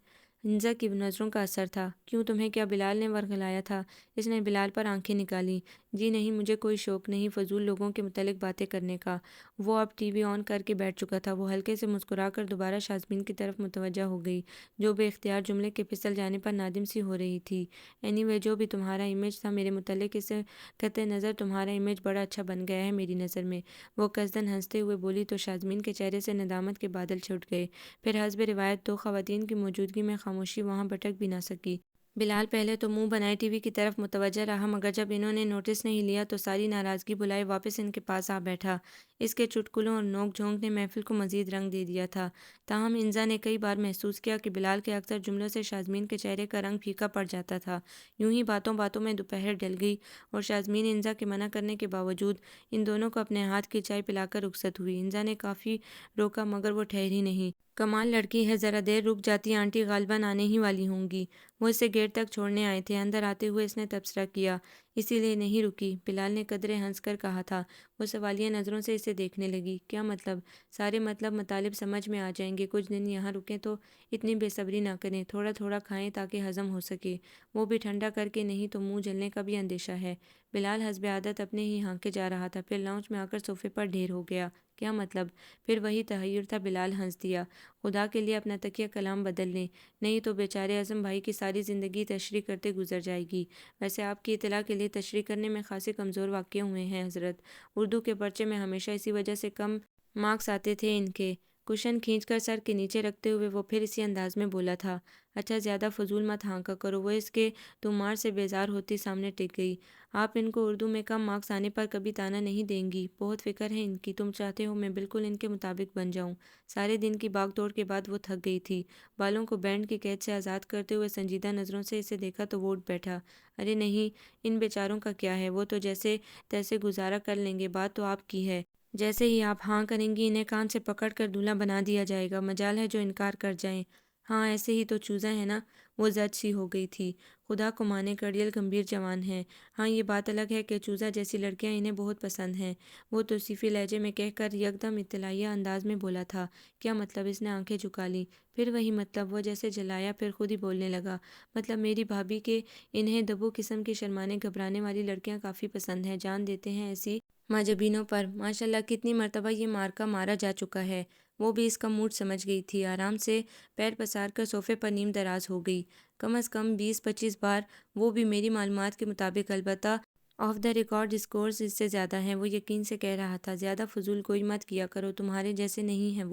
انزا کی نظروں کا اثر تھا۔ کیوں، تمہیں کیا بلال نے ورغلایا تھا؟ اس نے بلال پر آنکھیں نکالیں۔ جی نہیں، مجھے کوئی شوق نہیں فضول لوگوں کے متعلق باتیں کرنے کا۔ وہ اب ٹی وی آن کر کے بیٹھ چکا تھا۔ وہ ہلکے سے مسکرا کر دوبارہ شازمین کی طرف متوجہ ہو گئی، جو بے اختیار جملے کے پھسل جانے پر نادم سی ہو رہی تھی۔ اینی وے، جو بھی تمہارا امیج تھا میرے متعلق، اس سے قطع نظر تمہارا امیج بڑا اچھا بن گیا ہے میری نظر میں۔ وہ قصداً ہنستے ہوئے بولی تو شازمین کے چہرے سے ندامت کے بادل چھٹ گئے۔ پھر حسب روایت دو خواتین کی موجودگی میں خاموشی وہاں بھٹک بھی نہ سکی۔ بلال پہلے تو منہ بنائے ٹی وی کی طرف متوجہ رہا، مگر جب انہوں نے نوٹس نہیں لیا تو ساری ناراضگی بھلائے واپس ان کے پاس آ بیٹھا۔ اس کے چٹکلوں اور نوک جھونک نے محفل کو مزید رنگ دے دیا تھا۔ تاہم انزا نے کئی بار محسوس کیا کہ بلال کے اکثر جملوں سے شازمین کے چہرے کا رنگ پھیکا پڑ جاتا تھا۔ یوں ہی باتوں باتوں میں دوپہر ڈل گئی اور شازمین انزا کے منع کرنے کے باوجود ان دونوں کو اپنے ہاتھ کی چائے پلا کر رخصت ہوئی۔ انزا نے کافی روکا مگر وہ ٹھہری نہیں۔ کمال لڑکی ہے، ذرا دیر رک جاتی آنٹی غالباً آنے ہی والی ہوں گی۔ وہ اسے گیٹ تک چھوڑنے آئے تھے۔ اندر آتے ہوئے اس نے تبصرہ کیا، اسی لیے نہیں رکی۔ بلال نے قدرے ہنس کر کہا تھا۔ وہ سوالیہ نظروں سے اسے دیکھنے لگی۔ کیا مطلب؟ سارے مطالب سمجھ میں آ جائیں گے، کچھ دن یہاں رکیں تو اتنی بے صبری نہ کریں، تھوڑا تھوڑا کھائیں تاکہ ہضم ہو سکے، وہ بھی ٹھنڈا کر کے، نہیں تو منہ جلنے کا بھی اندیشہ ہے۔ بلال حسب عادت اپنے ہی ہانکے جا رہا تھا، پھر لاؤنج میں آ کر صوفے پر ڈھیر ہو گیا۔ کیا مطلب؟ پھر وہی تحیر تھا۔ بلال ہنس دیا۔ خدا کے لیے اپنا تکیہ کلام بدل لیں، نہیں تو بیچارے اعظم بھائی کی ساری زندگی تشریح کرتے گزر جائے گی۔ ویسے آپ کی اطلاع کے لیے تشریح کرنے میں خاصے کمزور واقع ہوئے ہیں حضرت۔ اردو کے پرچے میں ہمیشہ اسی وجہ سے کم مارکس آتے تھے ان کے۔ کشن کھینچ کر سر کے نیچے رکھتے ہوئے وہ پھر اسی انداز میں بولا تھا۔ اچھا، زیادہ فضول مت ہانکا کرو۔ وہ اس کے تومار سے بیزار ہوتی سامنے ٹک گئی۔ آپ ان کو اردو میں کم مارکس آنے پر کبھی طعنہ نہیں دیں گی؟ بہت فکر ہے ان کی۔ تم چاہتے ہو میں بالکل ان کے مطابق بن جاؤں؟ سارے دن کی بھاگ دوڑ کے بعد وہ تھک گئی تھی۔ بالوں کو بینڈ کی قید سے آزاد کرتے ہوئے سنجیدہ نظروں سے اسے دیکھا تو وہ اٹھ بیٹھا۔ ارے نہیں، ان بیچاروں کا کیا ہے، وہ تو جیسے تیسے گزارا کر لیں گے، بات تو آپ کی ہے۔ جیسے ہی آپ ہاں کریں گی انہیں کان سے پکڑ کر دولہا بنا دیا جائے گا، مجال ہے جو انکار کر جائیں۔ ہاں ایسے ہی تو چوزا ہے نا؟ وہ زج سی ہو گئی تھی۔ خدا کو مانے کڑیل گمبھیر جوان ہے۔ ہاں یہ بات الگ ہے کہ چوزا جیسی لڑکیاں انہیں بہت پسند ہیں، وہ توصیفی لہجے میں کہہ کر یکدم اطلاعیہ انداز میں بولا تھا۔ کیا مطلب؟ اس نے آنکھیں جھکا لیں۔ پھر وہی مطلب، وہ جیسے جلایا پھر خود ہی بولنے لگا۔ مطلب میری بھابھی کے انہیں دبو قسم کی شرمانے گھبرانے والی لڑکیاں کافی پسند ہیں، جان دیتے ہیں ایسی ماجبینوں پر۔ ماشاءاللہ کتنی مرتبہ یہ مارکا مارا جا چکا ہے۔ وہ بھی اس کا موڈ سمجھ گئی تھی۔ آرام سے پیر پسار کر صوفے پر نیم دراز ہو گئی۔ کم از کم 20-25 بار، وہ بھی میری معلومات کے مطابق، البتہ آف دا ریکارڈ اسکورز اس سے زیادہ ہیں، وہ یقین سے کہہ رہا تھا۔ زیادہ فضول کوئی مت کیا کرو، تمہارے جیسے نہیں ہیں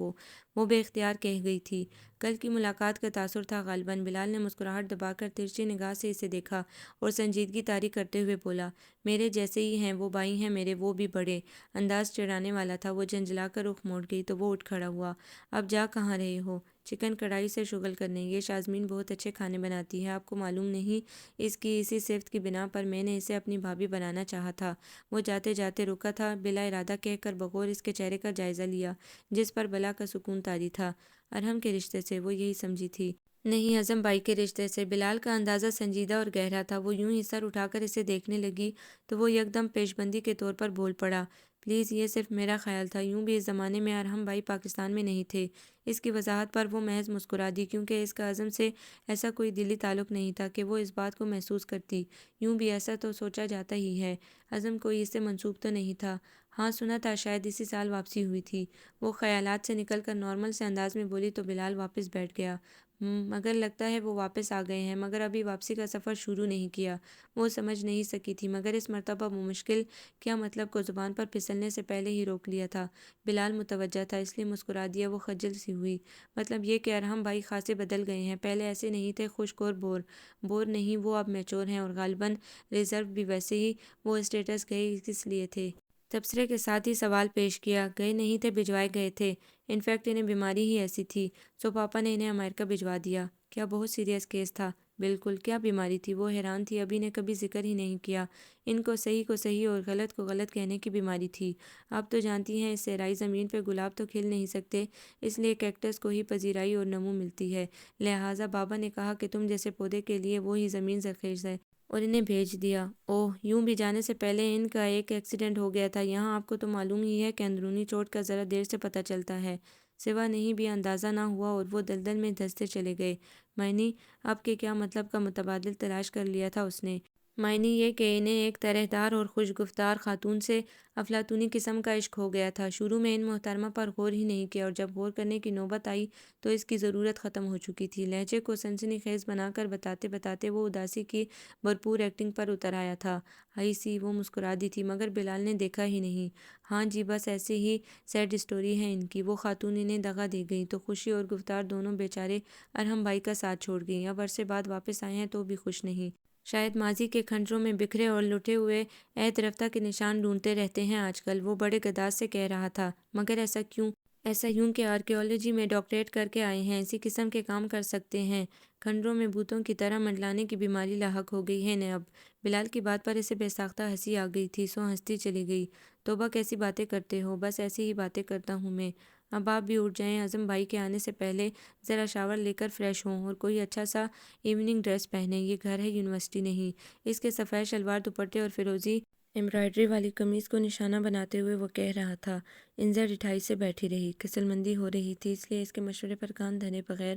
وہ بے اختیار کہہ گئی تھی۔ کل کی ملاقات کا تاثر تھا غالباً۔ بلال نے مسکراہٹ دبا کر ترچھی نگاہ سے اسے دیکھا اور سنجیدگی طاری کرتے ہوئے بولا، میرے جیسے ہی ہیں وہ بھائی ہیں میرے، وہ بھی بڑے۔ انداز چڑھانے والا تھا۔ وہ جھنجھلا کر رخ موڑ گئی تو وہ اٹھ کھڑا ہوا۔ اب جا کہاں رہے ہو؟ چکن کڑھائی سے شغل کرنے۔ یہ شازمین بہت اچھے کھانے بناتی ہے، آپ کو معلوم نہیں؟ اس کی اسی صفت کی بنا پر میں نے اسے اپنی بھابھی بنانا چاہا تھا۔ وہ جاتے جاتے رکا تھا، بلا ارادہ کہہ کر بغور اس کے چہرے کا جائزہ لیا جس پر بلا کا سکون طاری تھا۔ ارحم کے رشتے سے، وہ یہی سمجھی تھی۔ نہیں، اعظم بھائی کے رشتے سے۔ بلال کا اندازہ سنجیدہ اور گہرا تھا۔ وہ یوں ہی سر اٹھا کر اسے دیکھنے لگی تو وہ یکدم پیشبندی کے طور پر بول پڑا، پلیز یہ صرف میرا خیال تھا، یوں بھی اس زمانے میں ارحم بھائی پاکستان میں نہیں تھے۔ اس کی وضاحت پر وہ محض مسکرا دی، کیونکہ اس کا اعظم سے ایسا کوئی دلی تعلق نہیں تھا کہ وہ اس بات کو محسوس کرتی۔ یوں بھی ایسا تو سوچا جاتا ہی ہے، اعظم کوئی اس سے منسوب تو نہیں تھا؟ ہاں سنا تھا، شاید اسی سال واپسی ہوئی تھی۔ وہ خیالات سے نکل کر نارمل سے انداز میں بولی تو بلال واپس بیٹھ گیا۔ مگر لگتا ہے وہ واپس آ گئے ہیں، مگر ابھی واپسی کا سفر شروع نہیں کیا۔ وہ سمجھ نہیں سکی تھی، مگر اس مرتبہ وہ مشکل کیا مطلب کو زبان پر پھسلنے سے پہلے ہی روک لیا تھا۔ بلال متوجہ تھا، اس لیے مسکرا دیا۔ وہ خجل سی ہوئی، مطلب یہ کہ ارحم بھائی خاصے بدل گئے ہیں، پہلے ایسے نہیں تھے، خشک اور بور نہیں، وہ اب میچور ہیں اور غالباً ریزرو بھی۔ ویسے ہی وہ اسٹیٹس گئے کس لیے تھے؟ تبصرے کے ساتھ ہی سوال پیش کیا۔ گئے نہیں تھے، بھجوائے گئے تھے۔ انفیکٹ انہیں بیماری ہی ایسی تھی، سو پاپا نے انہیں امریکہ بھجوا دیا۔ کیا بہت سیریس کیس تھا؟ بالکل۔ کیا بیماری تھی؟ وہ حیران تھی، ابھی نے کبھی ذکر ہی نہیں کیا۔ ان کو صحیح اور غلط کو غلط کہنے کی بیماری تھی۔ آپ تو جانتی ہیں اس صحرائی زمین پہ گلاب تو کھل نہیں سکتے، اس لیے کیکٹس کو ہی پذیرائی اور نمو ملتی ہے۔ لہٰذا بابا نے کہا کہ تم جیسے پودے کے لیے وہی زمین زرخیز ہے، اور انہیں بھیج دیا۔ اوہ، یوں بھی جانے سے پہلے ان کا ایک ایکسیڈنٹ ہو گیا تھا یہاں۔ آپ کو تو معلوم ہی ہے کہ اندرونی چوٹ کا ذرا دیر سے پتہ چلتا ہے۔ سوا نہیں بھی اندازہ نہ ہوا اور وہ دلدل میں دھنستے چلے گئے۔ معنی اب کے کیا مطلب کا متبادل تلاش کر لیا تھا اس نے؟ معنی یہ کہ انہیں ایک طرحدار اور خوش گفتار خاتون سے افلاطونی قسم کا عشق ہو گیا تھا۔ شروع میں ان محترمہ پر غور ہی نہیں کیا، اور جب غور کرنے کی نوبت آئی تو اس کی ضرورت ختم ہو چکی تھی۔ لہجے کو سنسنی خیز بنا کر بتاتے بتاتے وہ اداسی کی بھرپور ایکٹنگ پر اتر آیا تھا۔ آئی سی، وہ مسکرا دی تھی، مگر بلال نے دیکھا ہی نہیں۔ ہاں جی، بس ایسے ہی سیڈ اسٹوری ہے ان کی۔ وہ خاتون انہیں دغا دے گئیں تو خوشی اور گفتار دونوں بیچارے ارحم بھائی کا ساتھ چھوڑ گئیں۔ اب عرصے بعد واپس آئے ہیں تو بھی خوش نہیں۔ شاید ماضی کے کھنجروں میں بکھرے اور لٹے ہوئے عہد رفتہ کے نشان ڈھونڈتے رہتے ہیں آج کل، وہ بڑے گداز سے کہہ رہا تھا۔ مگر ایسا کیوں؟ ایسا یوں کہ آرکیالوجی میں ڈاکٹریٹ کر کے آئے ہیں، اسی قسم کے کام کر سکتے ہیں۔ کھنڈروں میں بھوتوں کی طرح منڈلانے کی بیماری لاحق ہو گئی ہے انہیں اب۔ بلال کی بات پر اسے بے ساختہ ہنسی آ گئی تھی، سو ہنستی چلی گئی۔ توبہ کیسی باتیں کرتے ہو؟ بس ایسی ہی باتیں کرتا ہوں میں۔ اب آپ بھی اٹھ جائیں، اعظم بھائی کے آنے سے پہلے ذرا شاور لے کر فریش ہوں اور کوئی اچھا سا ایوننگ ڈریس پہنیں۔ یہ گھر ہے، یونیورسٹی نہیں۔ اس کے سفید شلوار دوپٹے اور فیروزی امبرائڈری والی قمیض کو نشانہ بناتے ہوئے وہ کہہ رہا تھا۔ انظر ڈٹھائی سے بیٹھی رہی، کسل مندی ہو رہی تھی، اس لیے اس کے مشورے پر کان دھرے بغیر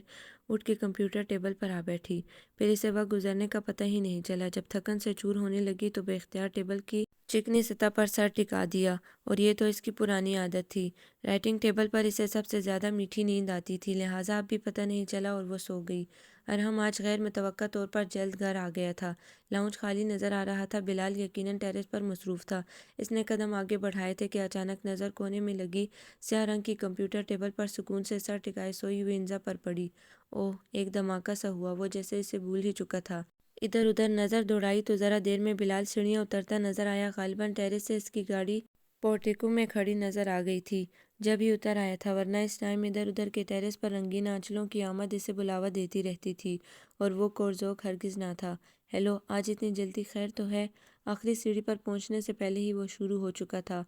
اٹھ کے کمپیوٹر ٹیبل پر آ بیٹھی۔ پھر اسے وقت گزرنے کا پتہ ہی نہیں چلا۔ جب تھکن سے چور ہونے لگی تو بے اختیار ٹیبل کی چکنی سطح پر سر ٹکا دیا، اور یہ تو اس کی پرانی عادت تھی۔ رائٹنگ ٹیبل پر اسے سب سے زیادہ میٹھی نیند آتی تھی، لہٰذا اب بھی پتہ نہیں چلا اور وہ سو گئی۔ ارحم آج غیر متوقع طور پر جلد گھر آ گیا تھا۔ لاؤنج خالی نظر آ رہا تھا۔ بلال یقیناً ٹیرس پر مصروف تھا۔ اس نے قدم آگے بڑھائے تھے کہ اچانک نظر کونے میں لگی سیاہ رنگ کی کمپیوٹر ٹیبل پر سکون سے سر ٹکائے سوئی ہوئی انزا پر پڑی۔ اوہ، ایک دھماکہ سا ہوا، وہ جیسے اسے بھول ہی چکا تھا۔ ادھر ادھر نظر دوڑائی تو ذرا دیر میں بلال سیڑھیاں اترتا نظر آیا۔ غالباً ٹیرس سے اس کی گاڑی پورٹیکو میں کھڑی نظر آ گئی تھی جب ہی اتر آیا تھا، ورنہ اس ٹائم ادھر ادھر کے ٹیرس پر رنگین آنچلوں کی آمد اسے بلاوا دیتی رہتی تھی، اور وہ کورذوق ہرگز نہ تھا۔ ہیلو، آج اتنی جلدی؟ خیر تو ہے؟ آخری سیڑھی پر پہنچنے سے پہلے ہی وہ شروع ہو چکا تھا۔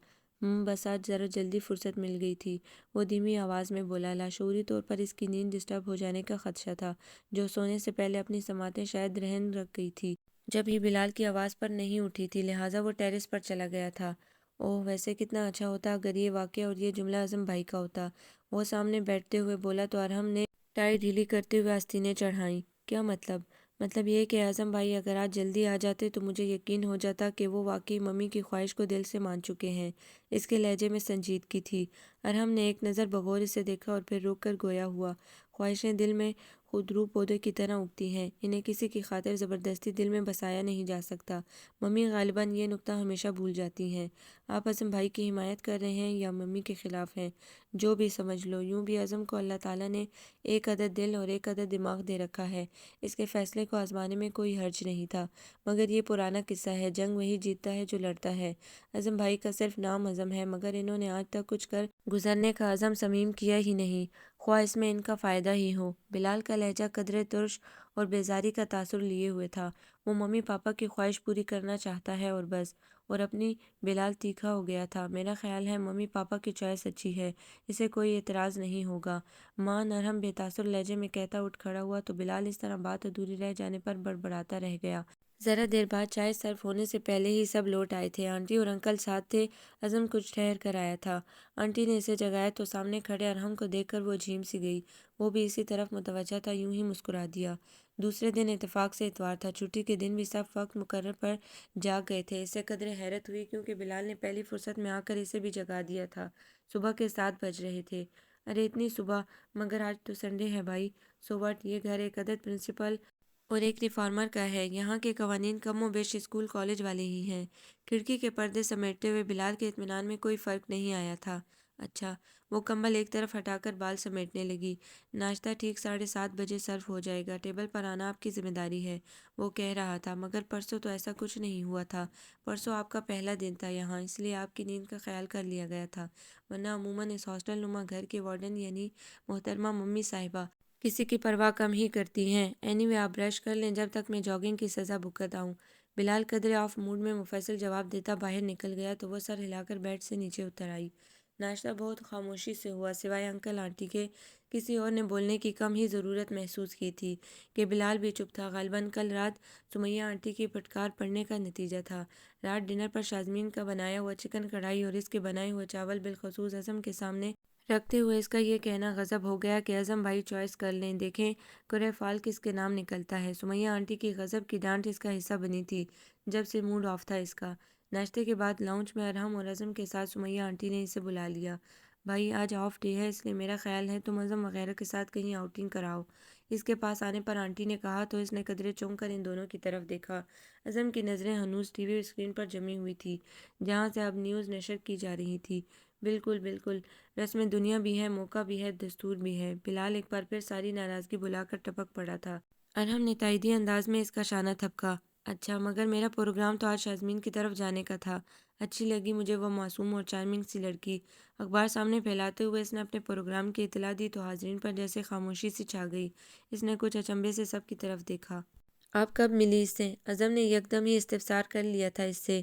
بس آج ذرا جلدی فرصت مل گئی تھی، وہ دھیمی آواز میں بولا۔ لاشعوری طور پر اس کی نیند ڈسٹرب ہو جانے کا خدشہ تھا، جو سونے سے پہلے اپنی سماعتیں شاید رہن رکھ گئی تھی جب ہی بلال کی آواز پر نہیں اٹھی تھی، لہٰذا وہ ٹیرس پر چلا گیا تھا۔ اوہ، ویسے کتنا اچھا ہوتا اگر یہ واقعہ اور یہ جملہ اعظم بھائی کا ہوتا، وہ سامنے بیٹھتے ہوئے بولا تو ارحم نے ٹائی ڈھیلی کرتے ہوئے آستینیں چڑھائیں۔ کیا مطلب؟ مطلب یہ کہ اعظم بھائی اگر آج جلدی آ جاتے تو مجھے یقین ہو جاتا کہ وہ واقعی ممی کی خواہش کو دل سے مان چکے ہیں۔ اس کے لہجے میں سنجیدگی تھی۔ ارحم نے ایک نظر بغور اسے دیکھا اور پھر رک کر گویا ہوا۔ خواہشیں دل میں خود رو پودے کی طرح اگتی ہیں، انہیں کسی کی خاطر زبردستی دل میں بسایا نہیں جا سکتا۔ ممی غالباً یہ نکتہ ہمیشہ بھول جاتی ہیں۔ آپ اعظم بھائی کی حمایت کر رہے ہیں یا ممی کے خلاف ہیں؟ جو بھی سمجھ لو، یوں بھی اعظم کو اللہ تعالیٰ نے ایک عدد دل اور ایک عدد دماغ دے رکھا ہے، اس کے فیصلے کو آزمانے میں کوئی حرج نہیں تھا۔ مگر یہ پرانا قصہ ہے، جنگ وہی جیتتا ہے جو لڑتا ہے۔ اعظم بھائی کا صرف نام اعظم ہے، مگر انہوں نے آج تک کچھ کر گزرنے کا عزم صمیم کیا ہی نہیں، خواہ اس میں ان کا فائدہ ہی ہو۔ بلال کا لہجہ قدرے ترش اور بیزاری کا تاثر لیے ہوئے تھا۔ وہ ممی پاپا کی خواہش پوری کرنا چاہتا ہے اور بس، اور اپنی بلال تیکھا ہو گیا تھا۔ میرا خیال ہے ممی پاپا کی چوائس اچھی ہے، اسے کوئی اعتراض نہیں ہوگا۔ ماں نرم بے تاثر لہجے میں کہتا اٹھ کھڑا ہوا تو بلال اس طرح بات ادھوری رہ جانے پر بڑبڑاتا رہ گیا۔ ذرا دیر بعد چائے سرو ہونے سے پہلے ہی سب لوٹ آئے تھے۔ آنٹی اور انکل ساتھ تھے۔ اعظم کچھ ٹھہر کر آیا تھا۔ آنٹی نے اسے جگایا تو سامنے کھڑے ارحم کو دیکھ کر وہ جھیم سی گئی۔ وہ بھی اسی طرف متوجہ تھا، یوں ہی مسکرا دیا۔ دوسرے دن اتفاق سے اتوار تھا، چھٹی کے دن بھی سب وقت مقرر پر جاگ گئے تھے۔ اس سے قدرے حیرت ہوئی کیونکہ بلال نے پہلی فرصت میں آ کر اسے بھی جگا دیا تھا۔ صبح کے 7 بج رہے تھے۔ ارے اتنی صبح؟ مگر آج تو سنڈے ہے بھائی۔ سو واٹ، یہ گھر ایک عدد پرنسپل اور ایک ریفارمر کا ہے، یہاں کے قوانین کم و بیش اسکول کالج والے ہی ہیں۔ کھڑکی کے پردے سمیٹتے ہوئے بلال کے اطمینان میں کوئی فرق نہیں آیا تھا۔ اچھا، وہ کمبل ایک طرف ہٹا کر بال سمیٹنے لگی۔ ناشتہ ٹھیک 7:30 بجے سرو ہو جائے گا، ٹیبل پر آنا آپ کی ذمہ داری ہے، وہ کہہ رہا تھا۔ مگر پرسوں تو ایسا کچھ نہیں ہوا تھا۔ پرسوں آپ کا پہلا دن تھا یہاں، اس لیے آپ کی نیند کا خیال کر لیا گیا تھا، ورنہ عموماً اس ہاسٹل نما گھر کے وارڈن یعنی محترمہ ممی صاحبہ کسی کی پرواہ کم ہی کرتی ہیں۔ اینی وے آپ برش کر لیں جب تک میں جاگنگ کی سزا بھگت آؤں۔ بلال قدرے آف موڈ میں مفصل جواب دیتا باہر نکل گیا تو وہ سر ہلا کر بیڈ سے نیچے اتر آئی۔ ناشتہ بہت خاموشی سے ہوا، سوائے انکل آنٹی کے۔ کسی اور نے بولنے کی کم ہی ضرورت محسوس کی تھی کہ بلال بھی چپ تھا۔ غالباً کل رات سمیہ آنٹی کی پھٹکار پڑنے کا نتیجہ تھا۔ رات ڈنر پر شازمین کا بنایا ہوا چکن کڑھائی اور اس کے بنائے ہوئے چاول بالخصوص اعظم کے سامنے رکھتے ہوئے اس کا یہ کہنا غضب ہو گیا کہ اعظم بھائی چوائس کر لیں، دیکھیں کرہ فال کس کے نام نکلتا ہے۔ سمیہ آنٹی کی غضب کی ڈانٹ اس کا حصہ بنی تھی جب سے موڈ آف تھا اس کا۔ ناشتے کے بعد لاؤنج میں ارحم اور اعظم کے ساتھ سمیہ آنٹی نے اسے بلا لیا۔ بھائی آج آف ڈے ہے، اس لیے میرا خیال ہے تم اعظم وغیرہ کے ساتھ کہیں آؤٹنگ کراؤ۔ اس کے پاس آنے پر آنٹی نے کہا تو اس نے قدرے چونک کر ان دونوں کی طرف دیکھا۔ اعظم کی نظریں ہنوز ٹی وی اسکرین پر جمی ہوئی تھی جہاں سے اب نیوز نشر کی جا رہی تھی۔ بالکل بالکل، رسم دنیا بھی ہے، موقع بھی ہے، دستور بھی ہے۔ بلال ایک بار پھر ساری ناراضگی بھلا کر ٹپک پڑا تھا۔ ارحم نے تائیدی انداز میں اس کا شانہ تھپکا۔ اچھا، مگر میرا پروگرام تو آج شازمین کی طرف جانے کا تھا۔ اچھی لگی مجھے وہ معصوم اور چارمنگ سی لڑکی۔ اخبار سامنے پھیلاتے ہوئے اس نے اپنے پروگرام کی اطلاع دی تو حاضرین پر جیسے خاموشی سی چھا گئی۔ اس نے کچھ اچنبھے سے سب کی طرف دیکھا۔ آپ کب ملی اس سے؟ اعظم نے یکدم ہی استفسار کر لیا تھا اس سے۔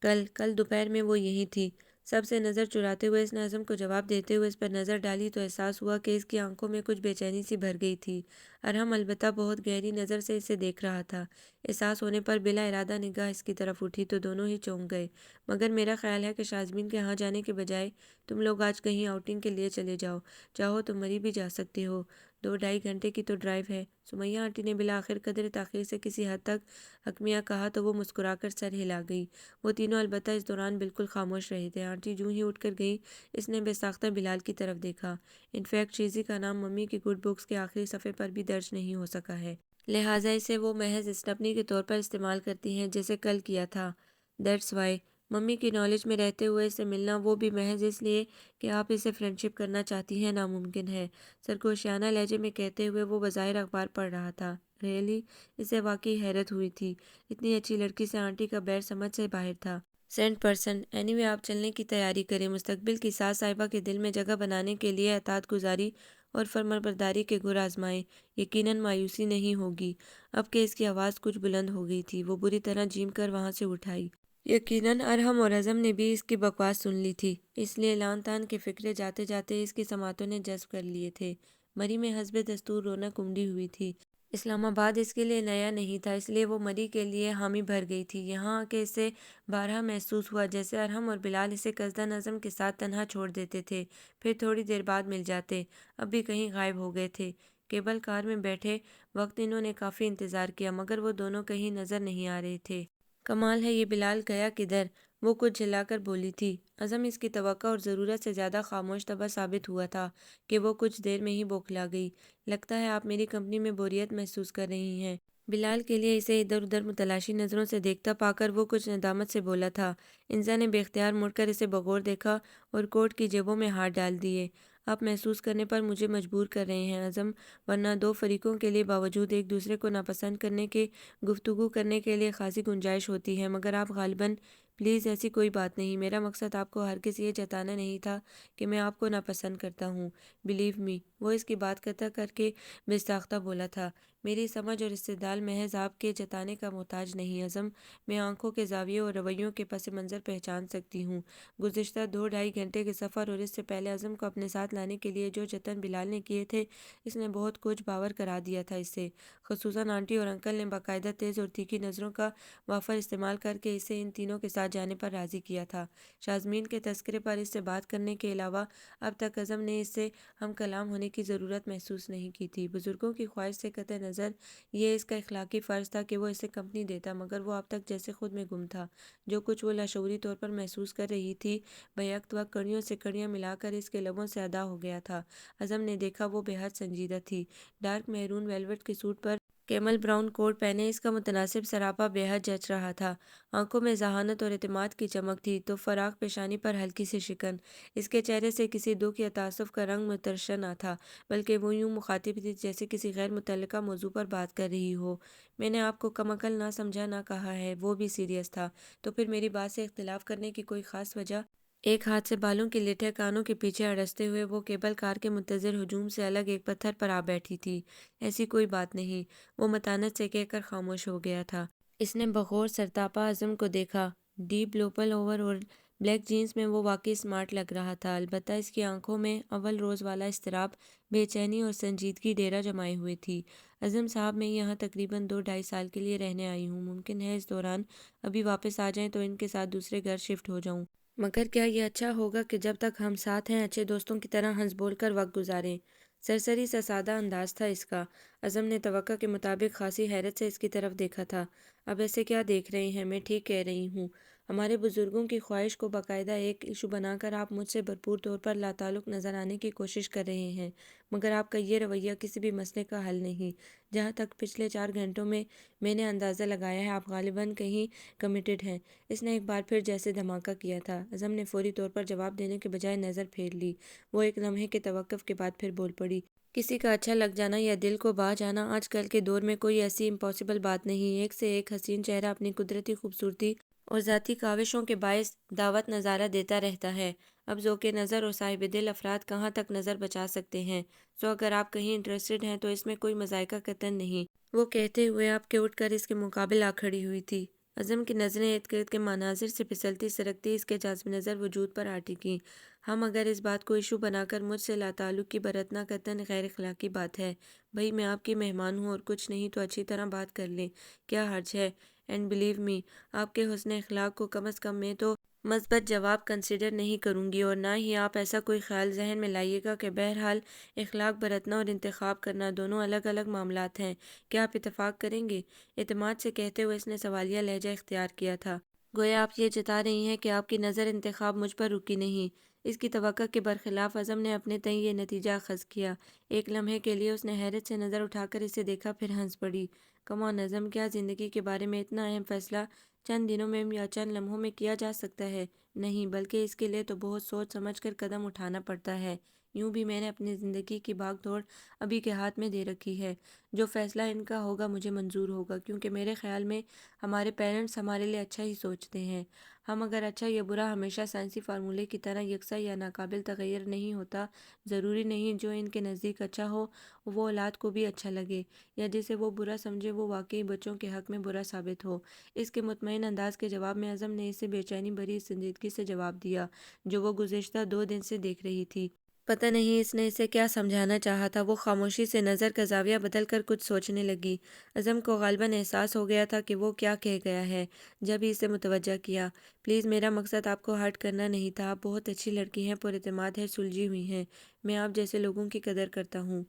کل دوپہر میں وہ یہیں تھی۔ سب سے نظر چراتے ہوئے اس نے اعظم کو جواب دیتے ہوئے اس پر نظر ڈالی تو احساس ہوا کہ اس کی آنکھوں میں کچھ بے چینی سی بھر گئی تھی۔ ارحم البتہ بہت گہری نظر سے اسے دیکھ رہا تھا۔ احساس ہونے پر بلا ارادہ نگاہ اس کی طرف اٹھی تو دونوں ہی چونک گئے۔ مگر میرا خیال ہے کہ شازمین کے ہاں جانے کے بجائے تم لوگ آج کہیں آؤٹنگ کے لیے چلے جاؤ، چاہو تو مری بھی جا سکتے ہو، 2-2.5 گھنٹے کی تو ڈرائیو ہے۔ سمیہ آنٹی نے بالآخر قدر تاخیر سے کسی حد تک حکمیہ کہا تو وہ مسکرا کر سر ہلا گئی۔ وہ تینوں البتہ اس دوران بالکل خاموش رہے تھے۔ آنٹی جوں ہی اٹھ کر گئی اس نے بے ساختہ بلال کی طرف دیکھا۔ انفیکٹ شیزی کا نام ممی کی گڈ بکس کے آخری صفحے پر بھی درج نہیں ہو سکا ہے، لہٰذا اسے وہ محض اسٹپنی کے طور پر استعمال کرتی ہیں جیسے کل کیا تھا۔ دیٹس وائی ممی کی نالج میں رہتے ہوئے اس سے ملنا، وہ بھی محض اس لیے کہ آپ اسے فرینڈشپ کرنا چاہتی ہیں، ناممکن ہے، سرگوشیانہ لہجے میں کہتے ہوئے وہ بظاہر اخبار پڑھ رہا تھا۔ ریئلی؟ اسے واقعی حیرت ہوئی تھی۔ اتنی اچھی لڑکی سے آنٹی کا بیر سمجھ سے باہر تھا۔ 100%۔ اینی وے آپ چلنے کی تیاری کریں، مستقبل کی ساس صاحبہ کے دل میں جگہ بنانے کے لیے اطاعت گزاری اور فرمانبرداری کے گر آزمائیں، یقیناً مایوسی نہیں ہوگی۔ اب کہ اس کی آواز کچھ بلند ہو گئی تھی، وہ بری طرح جھیم کر وہاں سے اٹھ آئی۔ یقیناً ارحم اور اعظم نے بھی اس کی بکواس سن لی تھی، اس لیے لان تان کے فقرے جاتے جاتے اس کی سماعتوں نے جذب کر لیے تھے۔ مری میں حسب دستور رونق امڈی ہوئی تھی۔ اسلام آباد اس کے لیے نیا نہیں تھا، اس لیے وہ مری کے لیے حامی بھر گئی تھی۔ یہاں آ کے اسے بارہا محسوس ہوا جیسے ارحم اور بلال اسے قصداً اعظم کے ساتھ تنہا چھوڑ دیتے تھے، پھر تھوڑی دیر بعد مل جاتے۔ اب بھی کہیں غائب ہو گئے تھے۔ کیبل کار میں بیٹھے وقت انہوں نے کافی انتظار کیا مگر وہ دونوں کہیں نظر نہیں آ رہے تھے۔ کمال ہے، یہ بلال گیا کدھر؟ وہ کچھ جھلا کر بولی تھی۔ عزم اس کی توقع اور ضرورت سے زیادہ خاموش طبع ثابت ہوا تھا کہ وہ کچھ دیر میں ہی بوکھلا گئی۔ لگتا ہے آپ میری کمپنی میں بوریت محسوس کر رہی ہیں۔ بلال کے لیے اسے ادھر ادھر متلاشی نظروں سے دیکھتا پا کر وہ کچھ ندامت سے بولا تھا۔ انزا نے بے اختیار مڑ کر اسے بغور دیکھا اور کوٹ کی جیبوں میں ہاتھ ڈال دیے۔ آپ محسوس کرنے پر مجھے مجبور کر رہے ہیں عزم، ورنہ دو فریقوں کے لیے باوجود ایک دوسرے کو ناپسند کرنے کے گفتگو کرنے کے لیے خاصی گنجائش ہوتی ہے، مگر آپ غالباً… پلیز ایسی کوئی بات نہیں۔ میرا مقصد آپ کو ہرگز یہ جتانا نہیں تھا کہ میں آپ کو ناپسند کرتا ہوں۔ بلیو می، وہ اس کی بات قطع کر کے بے ساختہ بولا تھا۔ میری سمجھ اور استدلال محض آپ کے جتانے کا محتاج نہیں عزم، میں آنکھوں کے زاویے اور رویوں کے پس منظر پہچان سکتی ہوں۔ گزشتہ 2-2.5 گھنٹے کے سفر اور اس سے پہلے عزم کو اپنے ساتھ لانے کے لیے جو جتن بلال نے کیے تھے، اس نے بہت کچھ باور کرا دیا تھا اس سے۔ خصوصاً آنٹی اور انکل نے باقاعدہ تیز اور تیکھی نظروں کا وافر استعمال کر کے اسے ان تینوں کے ساتھ جانے پر راضی کیا تھا۔ شازمین کے تذکرے پر اس سے بات کرنے کے علاوہ اب تک عزم نے اس سے ہم کلام ہونے کی ضرورت محسوس نہیں کی تھی۔ بزرگوں کی خواہش سے قطع نظر یہ اس کا اخلاقی فرض تھا کہ وہ اسے کمپنی دیتا، مگر وہ اب تک جیسے خود میں گم تھا۔ جو کچھ وہ لاشعوری طور پر محسوس کر رہی تھی، بیک وقت کڑیوں سے کڑیاں ملا کر اس کے لبوں سے ادا ہو گیا تھا۔ عزم نے دیکھا وہ بے حد سنجیدہ تھی۔ ڈارک میرون ویلوٹ کے سوٹ پر کیمل براؤن کوٹ پہنے اس کا متناسب سراپا بے حد جچ رہا تھا۔ آنکھوں میں ذہانت اور اعتماد کی چمک تھی تو فراخ پیشانی پر ہلکی سی شکن۔ اس کے چہرے سے کسی دکھ یا تعصب کا رنگ مترشح نہ تھا، بلکہ وہ یوں مخاطب تھی جیسے کسی غیر متعلقہ موضوع پر بات کر رہی ہو۔ میں نے آپ کو کم عقل نہ سمجھا نہ کہا ہے، وہ بھی سیریس تھا۔ تو پھر میری بات سے اختلاف کرنے کی کوئی خاص وجہ؟ ایک ہاتھ سے بالوں کی لٹیں کانوں کے پیچھے اڑستے ہوئے وہ کیبل کار کے منتظر ہجوم سے الگ ایک پتھر پر آ بیٹھی تھی۔ ایسی کوئی بات نہیں، وہ متانت سے کہہ کر خاموش ہو گیا تھا۔ اس نے بغور سرتاپا عزم کو دیکھا۔ ڈیپ لو پل اوور اور بلیک جینز میں وہ واقعی سمارٹ لگ رہا تھا، البتہ اس کی آنکھوں میں اول روز والا اضطراب، بے چینی اور سنجیدگی ڈیرا جمائے ہوئے تھی۔ عزم صاحب، میں یہاں تقریباً 2-2.5 سال کے لیے رہنے آئی ہوں۔ ممکن ہے اس دوران ابھی واپس آ جائیں تو ان کے ساتھ دوسرے گھر شفٹ ہو جاؤں، مگر کیا یہ اچھا ہوگا کہ جب تک ہم ساتھ ہیں اچھے دوستوں کی طرح ہنس بول کر وقت گزاریں؟ سرسری سا سادہ انداز تھا اس کا۔ عزم نے توقع کے مطابق خاصی حیرت سے اس کی طرف دیکھا تھا۔ اب ایسے کیا دیکھ رہے ہیں؟ میں ٹھیک کہہ رہی ہوں۔ ہمارے بزرگوں کی خواہش کو باقاعدہ ایک ایشو بنا کر آپ مجھ سے بھرپور طور پر لاتعلق نظر آنے کی کوشش کر رہے ہیں، مگر آپ کا یہ رویہ کسی بھی مسئلے کا حل نہیں۔ جہاں تک پچھلے 4 گھنٹوں میں نے اندازہ لگایا ہے، آپ غالباً کہیں کمیٹڈ ہیں۔ اس نے ایک بار پھر جیسے دھماکہ کیا تھا۔ عزم نے فوری طور پر جواب دینے کے بجائے نظر پھیر لی۔ وہ ایک لمحے کے توقف کے بعد پھر بول پڑی۔ کسی کا اچھا لگ جانا یا دل کو بھا جانا آج کل کے دور میں کوئی ایسی امپاسبل بات نہیں۔ ایک سے ایک حسین چہرہ اپنی قدرتی خوبصورتی اور ذاتی کاوشوں کے باعث دعوت نظارہ دیتا رہتا ہے۔ اب ذوق نظر اور صاحب دل افراد کہاں تک نظر بچا سکتے ہیں؟ سو اگر آپ کہیں انٹرسٹڈ ہیں تو اس میں کوئی مضائقہ قطعاً نہیں، وہ کہتے ہوئے آپ کے اٹھ کر اس کے مقابل آ کھڑی ہوئی تھی۔ عزم کی نظریں ارد گرد کے مناظر سے پھسلتی سرکتی اس کے جانب نظر وجود پر آ ٹکیں۔ ہم اگر اس بات کو ایشو بنا کر مجھ سے لاتعلقی برتنا قطعاً غیر اخلاقی بات ہے۔ بھئی میں آپ کی مہمان ہوں اور کچھ نہیں تو اچھی طرح بات کر لیں، کیا حرج ہے؟ اینڈ بلیو می، آپ کے حسن اخلاق کو کم از کم میں تو مثبت جواب کنسیڈر نہیں کروں گی، اور نہ ہی آپ ایسا کوئی خیال ذہن میں لائیے گا کہ بہرحال اخلاق برتنا اور انتخاب کرنا دونوں الگ الگ معاملات ہیں۔ کیا آپ اتفاق کریں گے؟ اعتماد سے کہتے ہوئے اس نے سوالیہ لہجہ اختیار کیا تھا، گویا آپ یہ جتا رہی ہیں کہ آپ کی نظر انتخاب مجھ پر رکی نہیں۔ اس کی توقع کے برخلاف عزم نے اپنے تئیں یہ نتیجہ اخذ کیا۔ ایک لمحے کے لیے اس نے حیرت سے نظر اٹھا کر اسے دیکھا، پھر ہنس پڑی۔ کم آن عزم، کیا زندگی کے بارے میں اتنا اہم فیصلہ چند دنوں میں یا چند لمحوں میں کیا جا سکتا ہے؟ نہیں، بلکہ اس کے لیے تو بہت سوچ سمجھ کر قدم اٹھانا پڑتا ہے۔ یوں بھی میں نے اپنی زندگی کی بھاگ دوڑ ابھی کے ہاتھ میں دے رکھی ہے۔ جو فیصلہ ان کا ہوگا مجھے منظور ہوگا، کیونکہ میرے خیال میں ہمارے پیرنٹس ہمارے لیے اچھا ہی سوچتے ہیں۔ ہم اگر اچھا یا برا ہمیشہ سائنسی فارمولے کی طرح یکساں یا ناقابل تغیر نہیں ہوتا۔ ضروری نہیں جو ان کے نزدیک اچھا ہو وہ اولاد کو بھی اچھا لگے، یا جسے وہ برا سمجھے وہ واقعی بچوں کے حق میں برا ثابت ہو۔ اس کے مطمئن انداز کے جواب میں عزم نے اسے بے چینی بھری سنجیدگی سے جواب دیا جو وہ گزشتہ 2 دن سے دیکھ رہی تھی۔ پتہ نہیں اس نے اسے کیا سمجھانا چاہا تھا۔ وہ خاموشی سے نظر کا زاویہ بدل کر کچھ سوچنے لگی۔ عزم کو غالباً احساس ہو گیا تھا کہ وہ کیا کہہ گیا ہے، جب ہی اسے متوجہ کیا۔ پلیز، میرا مقصد آپ کو ہرٹ کرنا نہیں تھا۔ آپ بہت اچھی لڑکی ہیں، پر اعتماد ہے، سلجھی ہوئی ہیں۔ میں آپ جیسے لوگوں کی قدر کرتا ہوں۔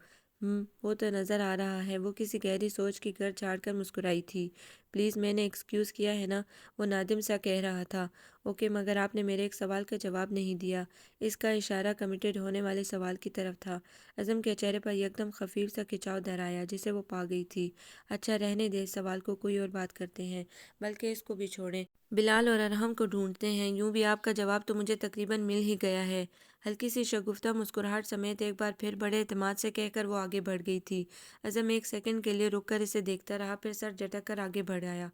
وہ تو نظر آ رہا ہے۔ وہ کسی گہری سوچ کی گرد جھاڑ کر مسکرائی تھی۔ پلیز، میں نے ایکسکیوز کیا ہے نا، وہ نادم سا کہہ رہا تھا۔ اوکے، مگر آپ نے میرے ایک سوال کا جواب نہیں دیا۔ اس کا اشارہ کمیٹڈ ہونے والے سوال کی طرف تھا۔ عظم کے چہرے پر یکدم خفیف سا کھچاؤ در آیا جسے وہ پا گئی تھی۔ اچھا رہنے دے اس سوال کو، کوئی اور بات کرتے ہیں، بلکہ اس کو بھی چھوڑیں۔ بلال اور ارحم کو ڈھونڈتے ہیں، یوں بھی آپ کا جواب تو مجھے تقریباً مل ہی گیا ہے۔ ہلکی سی شگفتہ مسکراہٹ سمیت ایک بار پھر بڑے اعتماد سے کہہ کر وہ آگے بڑھ گئی تھی۔ عظم ایک سیکنڈ کے لیے رک کر اسے دیکھتا رہا، پھر سر جھٹک کر آگے بڑھ آیا۔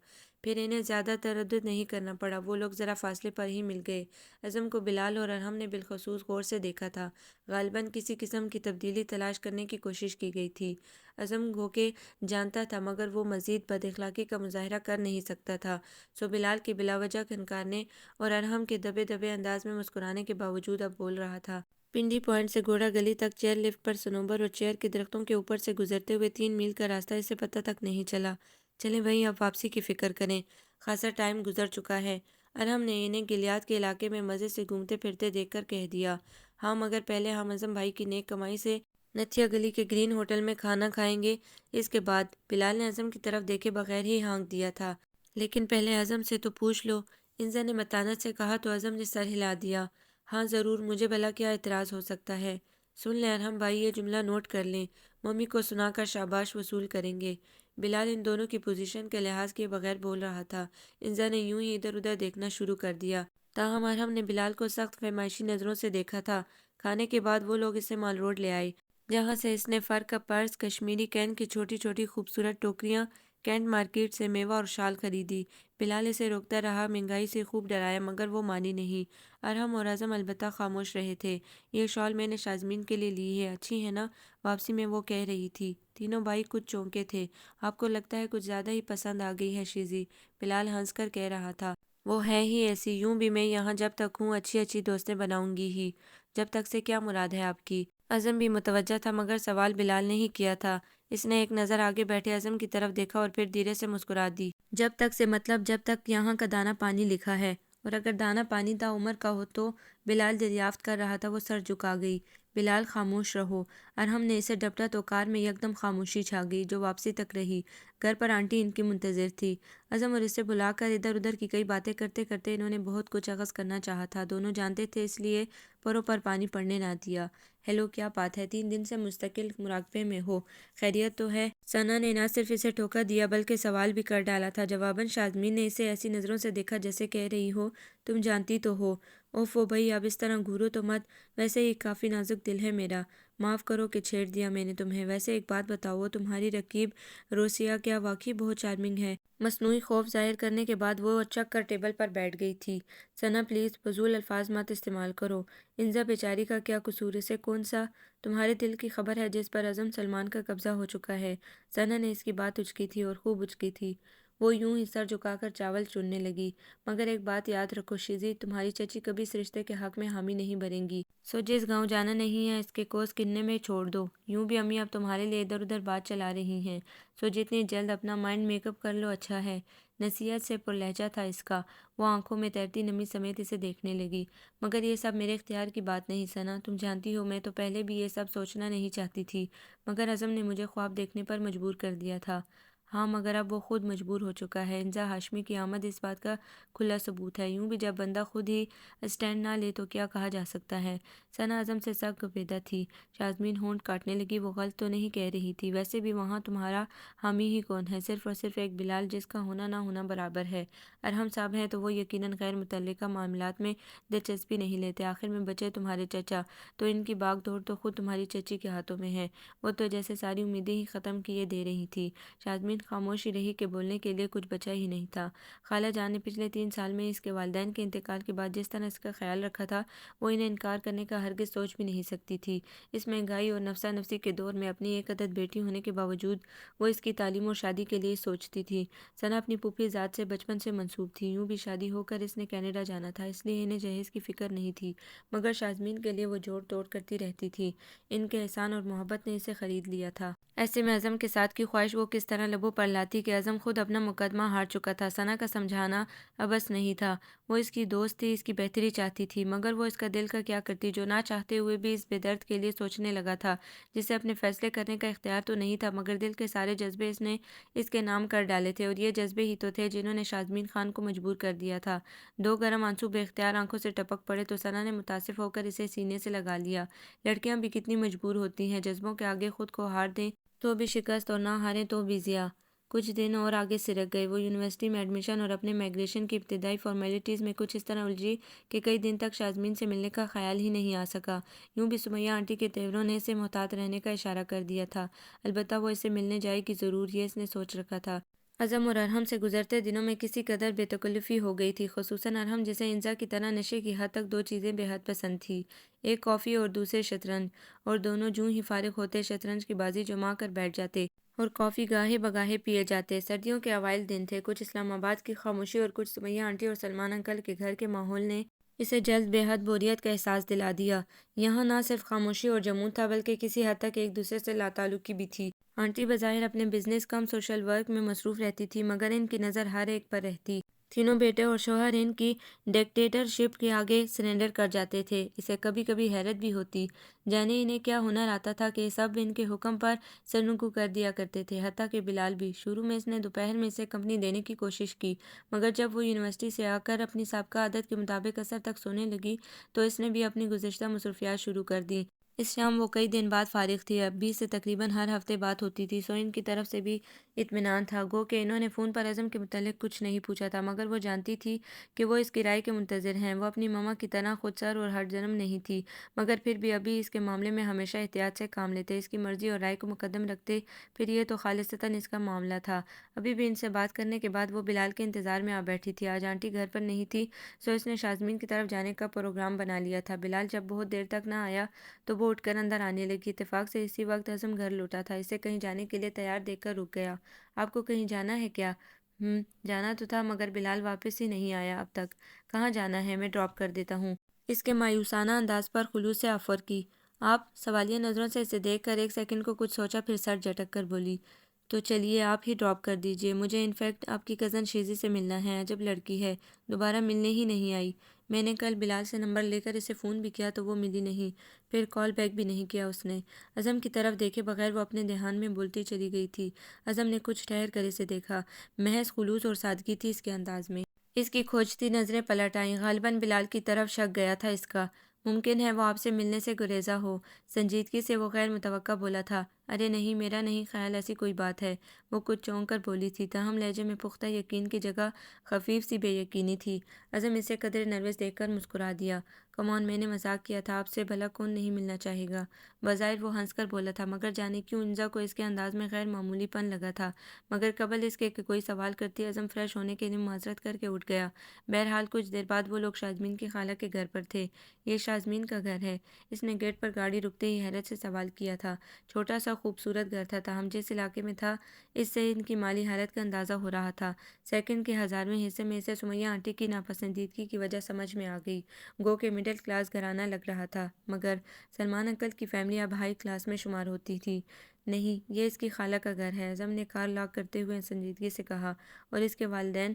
پھر انہیں زیادہ تردد نہیں کرنا پڑا، وہ لوگ ذرا فاصلے پر ہی مل گئے۔ عظم کو بلال اور ارحم نے بالخصوص غور سے دیکھا تھا، غالباً کسی قسم کی تبدیلی تلاش کرنے کی کوشش کی گئی تھی۔ عظم گو کہ جانتا تھا، مگر وہ مزید بد اخلاقی کا مظاہرہ کر نہیں سکتا تھا، سو بلال کے بلا وجہ کھنکارنے اور ارحم کے دبے دبے انداز میں مسکرانے کے باوجود اب بول رہا تھا۔ پنڈی پوائنٹ سے گھوڑا گلی تک چیئر لفٹ پر صنوبر اور چیئر کے درختوں کے اوپر سے گزرتے ہوئے 3 میل کا راستہ اسے پتہ تک نہیں چلا۔ چلیں بھائی، اب واپسی کی فکر کریں، خاصا ٹائم گزر چکا ہے۔ ارحم نے انہیں گلیات کے علاقے میں مزے سے گھومتے پھرتے دیکھ کر کہہ دیا۔ ہاں، مگر پہلے ہم اعظم بھائی کی نیک کمائی سے نتھیا گلی کے گرین ہوٹل میں کھانا کھائیں گے، اس کے بعد۔ بلال نے اعظم کی طرف دیکھے بغیر ہی ہانک دیا تھا۔ لیکن پہلے اعظم سے تو پوچھ لو، انزا نے متانت سے کہا تو اعظم نے سر ہلا دیا۔ ہاں ضرور، مجھے بھلا کیا اعتراض ہو سکتا ہے۔ سن لیں ارحم بھائی، یہ جملہ نوٹ کر لیں، ممی کو سنا کر شاباش وصول کریں گے۔ بلال ان دونوں کی پوزیشن کا لحاظ کیے بغیر بول رہا تھا۔ انزا نے یوں ہی ادھر ادھر دیکھنا شروع کر دیا، تاہم ارحم نے بلال کو سخت فحمائشی نظروں سے دیکھا تھا۔ کھانے کے بعد وہ لوگ اسے مال روڈ لے آئے، جہاں سے اس نے فر کا پرس، کشمیری کین کی چھوٹی چھوٹی خوبصورت ٹوکریاں، کینٹ مارکیٹ سے میوہ اور شال خریدی۔ بلال اسے روکتا رہا، مہنگائی سے خوب ڈرایا، مگر وہ مانی نہیں۔ ارحم اور اعظم البتہ خاموش رہے تھے۔ یہ شال میں نے شازمین کے لیے لی ہے، اچھی ہے نا؟ واپسی میں وہ کہہ رہی تھی۔ تینوں بھائی کچھ چونکے تھے۔ آپ کو لگتا ہے کچھ زیادہ ہی پسند آ گئی ہے شیزی، بلال ہنس کر کہہ رہا تھا۔ وہ ہے ہی ایسی، یوں بھی میں یہاں جب تک ہوں اچھی اچھی دوستیں بناؤں گی ہی۔ جب تک سے کیا مراد ہے آپ کی؟ اعظم بھی متوجہ تھا، مگر سوال بلال نے ہی کیا تھا۔ اس نے ایک نظر آگے بیٹھے اعظم کی طرف دیکھا اور پھر دھیرے سے مسکرا دی۔ جب تک سے مطلب جب تک یہاں کا دانہ پانی لکھا ہے، اور اگر دانہ پانی تا عمر کا ہو تو؟ بلال دریافت کر رہا تھا۔ وہ سر جھکا گئی۔ بلال خاموش رہو۔ ارحم نے اسے ڈپٹا تو کار میں یکدم خاموشی چھا گئی، جو واپسی تک رہی۔ گھر پر آنٹی ان کی منتظر تھی۔ اعظم اور اسے بلا کر ادھر ادھر کی کئی باتیں کرتے کرتے انہوں نے بہت کچھ اخذ کرنا چاہا تھا، دونوں جانتے تھے، اس لیے پروں پر پانی پڑنے نہ دیا۔ ہیلو، کیا بات ہے؟ 3 دن سے مستقل مراقبے میں ہو، خیریت تو ہے؟ ثنا نے نہ صرف اسے ٹھوکا دیا بلکہ سوال بھی کر ڈالا تھا۔ جواباً شازمین نے اسے ایسی نظروں سے دیکھا جیسے کہہ رہی ہو، تم جانتی تو ہو۔ اوفو بھائی، اب اس طرح گھورو تو مت، ویسے ہی کافی نازک دل ہے میرا، معاف کرو کہ چھیڑ دیا میں نے تمہیں۔ ویسے ایک بات بتاؤ، وہ تمہاری رقیب روسیہ کیا واقعی بہت چارمنگ ہے؟ مصنوعی خوف ظاہر کرنے کے بعد وہ چک کر ٹیبل پر بیٹھ گئی تھی۔ ثنا پلیز فضول الفاظ مت استعمال کرو۔ انزا بیچاری کا کیا قصور؟ اسے کون سا تمہارے دل کی خبر ہے جس پر اعظم سلمان کا قبضہ ہو چکا ہے؟ ثنا نے اس کی بات اچکی تھی اور خوب اچکی تھی۔ وہ یوں ہی سر جھکا کر چاول چننے لگی۔ مگر ایک بات یاد رکھو شیزی، تمہاری چچی کبھی اس رشتے کے حق میں حامی نہیں بھریں گی، سو جس گاؤں جانا نہیں ہے اس کے کوس گننے میں چھوڑ دو۔ یوں بھی امی اب تمہارے لیے ادھر ادھر بات چلا رہی ہیں، سو جتنی جلد اپنا مائنڈ میک اپ کر لو اچھا ہے۔ نصیحت سے پر لہجہ تھا اس کا۔ وہ آنکھوں میں تیرتی نمی سمیت اسے دیکھنے لگی۔ مگر یہ سب میرے اختیار کی بات نہیں ثنا، تم جانتی ہو میں تو پہلے بھی یہ سب سوچنا نہیں چاہتی تھی، مگر اعظم نے مجھے خواب دیکھنے پر مجبور کر دیا تھا۔ ہاں، مگر اب وہ خود مجبور ہو چکا ہے۔ انزا ہاشمی کی آمد اس بات کا کھلا ثبوت ہے۔ یوں بھی جب بندہ خود ہی اسٹینڈ نہ لے تو کیا کہا جا سکتا ہے؟ ثنا اعظم سے سخت گپیدہ تھی۔ شازمین ہونٹ کاٹنے لگی۔ وہ غلط تو نہیں کہہ رہی تھی، ویسے بھی وہاں تمہارا حامی ہی کون ہے؟ صرف اور صرف ایک بلال، جس کا ہونا نہ ہونا برابر ہے۔ ارحم صاحب ہیں تو وہ یقیناً غیر متعلقہ معاملات میں دلچسپی نہیں لیتے۔ آخر میں بچے تمہارے چچا، تو ان کی باغ دوڑ تو خود تمہاری چچی کے ہاتھوں میں ہے۔ وہ تو جیسے ساری امیدیں ہی ختم کیے دے رہی تھی۔ شازمین خاموش ہی رہی کہ بولنے کے لیے کچھ بچا ہی نہیں تھا۔ خالہ جان نے پچھلے 3 سال میں اس کے والدین کے انتقال کے بعد جس طرح اس کا خیال رکھا تھا، وہ انہیں انکار کرنے کا ہرگز سوچ بھی نہیں سکتی تھی۔ اس مہنگائی اور نفسا نفسی کے دور میں اپنی ایک عدد بیٹی ہونے کے باوجود وہ اس کی تعلیم اور شادی کے لیے سوچتی تھی۔ ثنا اپنی پھوپھی ذات سے بچپن سے منسوب تھی۔ یوں بھی شادی ہو کر اس نے کینیڈا جانا تھا، اس لیے انہیں جہیز کی فکر نہیں تھی، مگر شازمین کے لیے وہ جوڑ توڑ کرتی رہتی تھی۔ ان کے احسان اور محبت نے اسے خرید لیا تھا۔ ایسے میں اعظم کے ساتھ کی خواہش وہ کس طرح لبوں پر لاتی کہ اعظم خود اپنا مقدمہ ہار چکا تھا۔ ثنا کا سمجھانا ابس نہیں تھا، وہ اس کی دوست تھی، اس کی بہتری چاہتی تھی، مگر وہ اس کا دل کا کیا کرتی جو نہ چاہتے ہوئے بھی اس بے درد کے لیے سوچنے لگا تھا جسے اپنے فیصلے کرنے کا اختیار تو نہیں تھا، مگر دل کے سارے جذبے اس نے اس کے نام کر ڈالے تھے، اور یہ جذبے ہی تو تھے جنہوں نے شازمین خان کو مجبور کر دیا تھا۔ دو گرم آنسو بے اختیار آنکھوں سے ٹپک پڑے تو ثنا نے متاسف ہو کر اسے سینے سے لگا لیا۔ لڑکیاں بھی کتنی مجبور ہوتی ہیں، جذبوں کے آگے خود کو ہار دیں تو بھی شکست اور نہ ہاریں تو بھی ضیاء۔ کچھ دن اور آگے سرک گئے۔ وہ یونیورسٹی میں ایڈمیشن اور اپنے مائگریشن کی ابتدائی فارمیلٹیز میں کچھ اس طرح الجھی کہ کئی دن تک شازمین سے ملنے کا خیال ہی نہیں آ سکا۔ یوں بھی سمیہ آنٹی کے تیوروں نے اسے محتاط رہنے کا اشارہ کر دیا تھا، البتہ وہ اسے ملنے جائے گی ضرور، یہ اس نے سوچ رکھا تھا۔ اعظم اور ارحم سے گزرتے دنوں میں کسی قدر بے تکلفی ہو گئی تھی، خصوصاً ارحم جسے انزا کی طرح نشے کی حد تک دو چیزیں بے حد پسند تھیں، ایک کافی اور دوسرے شطرنج، اور دونوں جوں ہی فارغ ہوتے شطرنج کی بازی جما کر بیٹھ جاتے اور کافی گاہے بگاہے پیے جاتے۔ سردیوں کے اوائل دن تھے، کچھ اسلام آباد کی خاموشی اور کچھ سمیہ آنٹی اور سلمان انکل کے گھر کے ماحول نے اسے جلد بے حد بوریت کا احساس دلا دیا۔ یہاں نہ صرف خاموشی اور جمود تھا بلکہ کسی حد تک ایک دوسرے سے لاتعلقی بھی تھی۔ آنٹی بظاہر اپنے بزنس کم سوشل ورک میں مصروف رہتی تھی، مگر ان کی نظر ہر ایک پر رہتی۔ تینوں بیٹے اور شوہر ان کی ڈکٹیٹرشپ کے آگے سرنڈر کر جاتے تھے۔ اسے کبھی کبھی حیرت بھی ہوتی، جانے انہیں کیا ہنر آتا تھا کہ سب ان کے حکم پر سرنگو کر دیا کرتے تھے، حتیٰ کہ بلال بھی۔ شروع میں اس نے دوپہر میں اسے کمپنی دینے کی کوشش کی، مگر جب وہ یونیورسٹی سے آ کر اپنی سابقہ عادت کے مطابق عصر تک سونے لگی تو اس نے بھی اپنی گزشتہ مصروفیات شروع کر دیں۔ اس شام وہ کئی دن بعد فارغ تھی، ابی سے تقریباً ہر ہفتے بات ہوتی تھی، سو ان کی طرف سے بھی اطمینان تھا، گو کہ انہوں نے فون پر اعظم کے متعلق کچھ نہیں پوچھا تھا، مگر وہ جانتی تھی کہ وہ اس کی رائے کے منتظر ہیں۔ وہ اپنی ماما کی طرح خود سر اور ہٹ جرم نہیں تھی، مگر پھر بھی ابھی اس کے معاملے میں ہمیشہ احتیاط سے کام لیتے، اس کی مرضی اور رائے کو مقدم رکھتے، پھر یہ تو خالصتاً اس کا معاملہ تھا۔ ابھی بھی ان سے بات کرنے کے بعد وہ بلال کے انتظار میں آ بیٹھی تھی۔ آج آنٹی گھر پر نہیں تھی، سو اس نے شازمین کی طرف جانے کا پروگرام بنا لیا تھا۔ بلال جب بہت دیر تک نہ آیا تو وہ اٹھ کر اندر آنے لگی۔ اتفاق سے اسی وقت اعظم گھر لوٹا تھا، اسے کہیں جانے کے لیے تیار دیکھ کر رک گیا۔ آپ کو کہیں جانا ہے کیا؟ جانا تو تھا مگر بلال واپس ہی نہیں آیا اب تک۔ کہاں جانا ہے؟ میں ڈراپ کر دیتا ہوں، اس کے مایوسانہ انداز پر خلوص سے آفر کی۔ آپ؟ سوالیہ نظروں سے اسے دیکھ کر ایک سیکنڈ کو کچھ سوچا، پھر سر جھٹک کر بولی، تو چلیے آپ ہی ڈراپ کر دیجیے، مجھے انفیکٹ آپ کی کزن شیزی سے ملنا ہے، عجب لڑکی ہے، دوبارہ ملنے ہی نہیں آئی۔ میں نے کل بلال سے نمبر لے کر اسے فون بھی کیا تو وہ ملی نہیں، پھر کال بیک بھی نہیں کیا اس نے۔ اعظم کی طرف دیکھے بغیر وہ اپنے دھیان میں بولتی چلی گئی تھی۔ اعظم نے کچھ ٹھہر کر اسے دیکھا، محض خلوص اور سادگی تھی اس کے انداز میں۔ اس کی کھوجتی نظریں پلٹ آئیں، غالباً بلال کی طرف شک گیا تھا اس کا۔ ممکن ہے وہ آپ سے ملنے سے گریزا ہو۔ سنجیدگی سے وہ غیر متوقع بولا تھا، ارے نہیں، میرا نہیں خیال ایسی کوئی بات ہے۔ وہ کچھ چونک کر بولی تھی، تاہم لہجے میں پختہ یقین کی جگہ خفیف سی بے یقینی تھی۔ اعظم اسے قدرے نروس دیکھ کر مسکرا دیا، کم آن، میں نے مذاق کیا تھا، آپ سے بھلا کون نہیں ملنا چاہے گا۔ بظاہر وہ ہنس کر بولا تھا، مگر جانے کیوں انزا کو اس کے انداز میں غیر معمولی پن لگا تھا، مگر قبل اس کے کہ کوئی سوال کرتی اعظم فریش ہونے کے لیے معذرت کر کے اٹھ گیا۔ بہرحال کچھ دیر بعد وہ لوگ شازمین کی خالہ کے گھر پر تھے۔ یہ شازمین کا گھر ہے؟ اس نے گیٹ پر گاڑی رکتے ہی حیرت سے سوال کیا تھا۔ چھوٹا سا خوبصورت گھر تھا، تاہم جس علاقے میں تھا اس سے ان کی مالی حالت کا اندازہ ہو رہا تھا۔ سیکنڈ کے ہزارویں حصے میں اسے سمیہ آنٹی کی ناپسندیدگی کی وجہ سمجھ میں آ گئی، گو کہ مڈل کلاس گھرانہ لگ رہا تھا، مگر سلمان انکل کی فیملی اب ہائی کلاس میں شمار ہوتی تھی۔ نہیں، یہ اس کی خالہ کا گھر ہے، اعظم نے کار لاک کرتے ہوئے سنجیدگی سے کہا، اور اس کے والدین،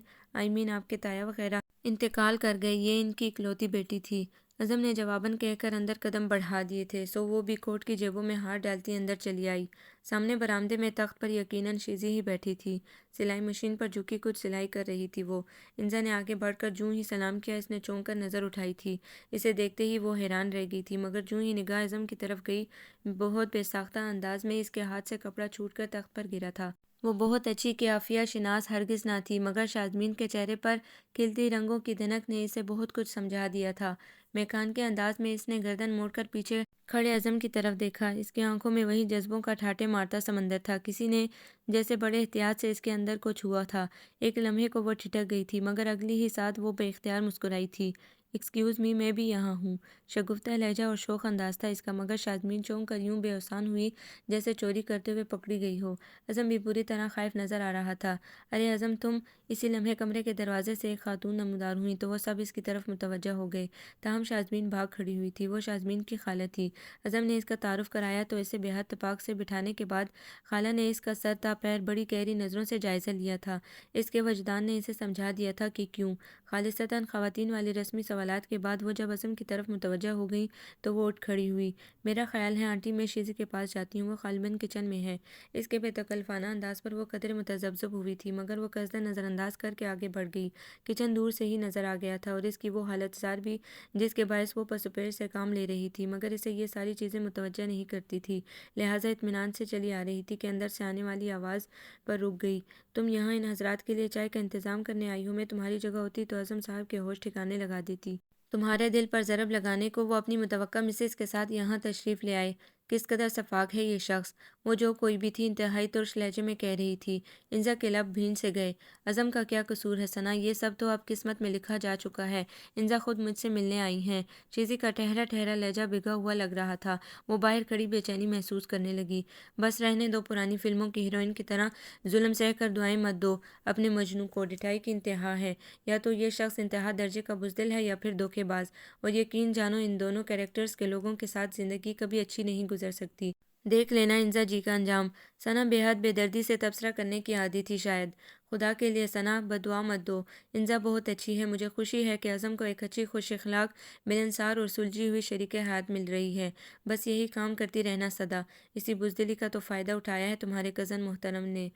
آپ کے تایا وغیرہ انتقال کر گئے، یہ ان کی اکلوتی بیٹی تھی۔ اعظم نے جواباً کہہ کر اندر قدم بڑھا دیے تھے، سو وہ بھی کوٹ کی جیبوں میں ہاتھ ڈالتی اندر چلی آئی۔ سامنے برآمدے میں تخت پر یقیناً شیزی ہی بیٹھی تھی، سلائی مشین پر جھکی کچھ سلائی کر رہی تھی وہ۔ انزا نے آگے بڑھ کر جوں ہی سلام کیا، اس نے چونک کر نظر اٹھائی تھی، اسے دیکھتے ہی وہ حیران رہ گئی تھی، مگر جوں ہی نگاہ اعظم کی طرف گئی، بہت بے ساختہ انداز میں اس کے ہاتھ سے کپڑا چھوٹ کر تخت پر گرا تھا۔ وہ بہت اچھی کہ عافیہ شناس ہرگز نہ تھی، مگر شازمین کے چہرے پر کھلتی رنگوں کی دھنک نے اسے بہت کچھ سمجھا دیا تھا۔ میکان کے انداز میں اس نے گردن موڑ کر پیچھے کھڑے اعظم کی طرف دیکھا، اس کی آنکھوں میں وہی جذبوں کا ٹھاٹھے مارتا سمندر تھا، کسی نے جیسے بڑے احتیاط سے اس کے اندر کو چھوا تھا۔ ایک لمحے کو وہ ٹھٹک گئی تھی، مگر اگلی ہی ساتھ وہ بے اختیار مسکرائی تھی۔ ایکسکیوز می، میں بھی یہاں ہوں۔ شگفتہ لہجہ اور شوخ انداز تھا اس کا، مگر شازمین چونک کر یوں بے اوسان ہوئی جیسے چوری کرتے ہوئے پکڑی گئی ہو۔ اعظم بھی پوری طرح خائف نظر آ رہا تھا۔ ارے اعظم تم! اسی لمحے کمرے کے دروازے سے ایک خاتون نمودار ہوئی تو وہ سب اس کی طرف متوجہ ہو گئے، تاہم شازمین بھاگ کھڑی ہوئی تھی۔ وہ شازمین کی خالہ تھی۔ اعظم نے اس کا تعارف کرایا تو اسے بے حد اتفاق سے بٹھانے کے بعد خالہ نے اس کا سر تا پیر بڑی گہری نظروں سے جائزہ لیا تھا۔ اس کے وجدان نے اسے سمجھا دیا تھا کہ کیوں۔ خالصتاً خواتین والی رسمی سوالات کے بعد وہ جب اعظم کی طرف متوجہ ہو گئیں تو وہ اٹھ کھڑی ہوئی۔ میرا خیال ہے آنٹی میں شیزی کے پاس جاتی ہوں، وہ غالباً کچن میں ہے۔ اس کے بے تکلفانہ انداز پر وہ قدرے متذبذب ہوئی تھی، مگر وہ قصداً نظر انداز کر کے آگے بڑھ گئی۔ کچن دور سے ہی نظر آ گیا تھا اور اس کی وہ حالت زار بھی جس کے باعث وہ پسپیش سے کام لے رہی تھی، مگر اسے یہ ساری چیزیں متوجہ نہیں کرتی تھی، لہٰذا اطمینان سے چلی آ رہی تھی کہ اندر سے آنے والی آواز پر رک گئی۔ تم یہاں ان حضرات کے لیے چائے کا انتظام کرنے آئی ہو؟ میں تمہاری جگہ ہوتی تو اعظم صاحب کے ہوش ٹھکانے لگا دیتی۔ تمہارے دل پر ضرب لگانے کو وہ اپنی متوقع مسز کے ساتھ یہاں تشریف لے آئے۔ کس قدر سفاک ہے یہ شخص! وہ جو کوئی بھی تھی انتہائی ترش لہجے میں کہہ رہی تھی۔ انزا کے لب بھیگ سے گئے۔ اعظم کا کیا قصور ہے ثنا؟ یہ سب تو اب قسمت میں لکھا جا چکا ہے۔ انزا خود مجھ سے ملنے آئی ہیں۔ شیزی کا ٹھہرا ٹھہرا لہجہ بھگا ہوا لگ رہا تھا۔ وہ باہر کھڑی بے چینی محسوس کرنے لگی۔ بس رہنے دو، پرانی فلموں کی ہیروئن کی طرح ظلم سہ کر دعائیں مت دو اپنے مجنوں کو۔ ڈٹائی کی انتہا ہے۔ یا تو یہ شخص انتہا درجے کا بزدل ہے یا پھر دھوکے باز، اور یقین جانو ان دونوں کیریکٹرز کے لوگوں کے ساتھ زندگی کبھی اچھی نہیں گزر سکتی۔ دیکھ لینا انزا جی کا انجام۔ ثنا بے حد بے دردی سے تبصرہ کرنے کی عادی تھی شاید۔ خدا کے لیے ثنا بد دعا مت دو۔ انزا بہت اچھی ہے۔ مجھے خوشی ہے کہ اعظم کو ایک اچھی، خوش اخلاق، ملنسار اور سلجھی ہوئی شریک حیات مل رہی ہے۔ بس یہی کام کرتی رہنا سدا۔ اسی بزدلی کا تو فائدہ اٹھایا ہے تمہارے کزن محترم نے۔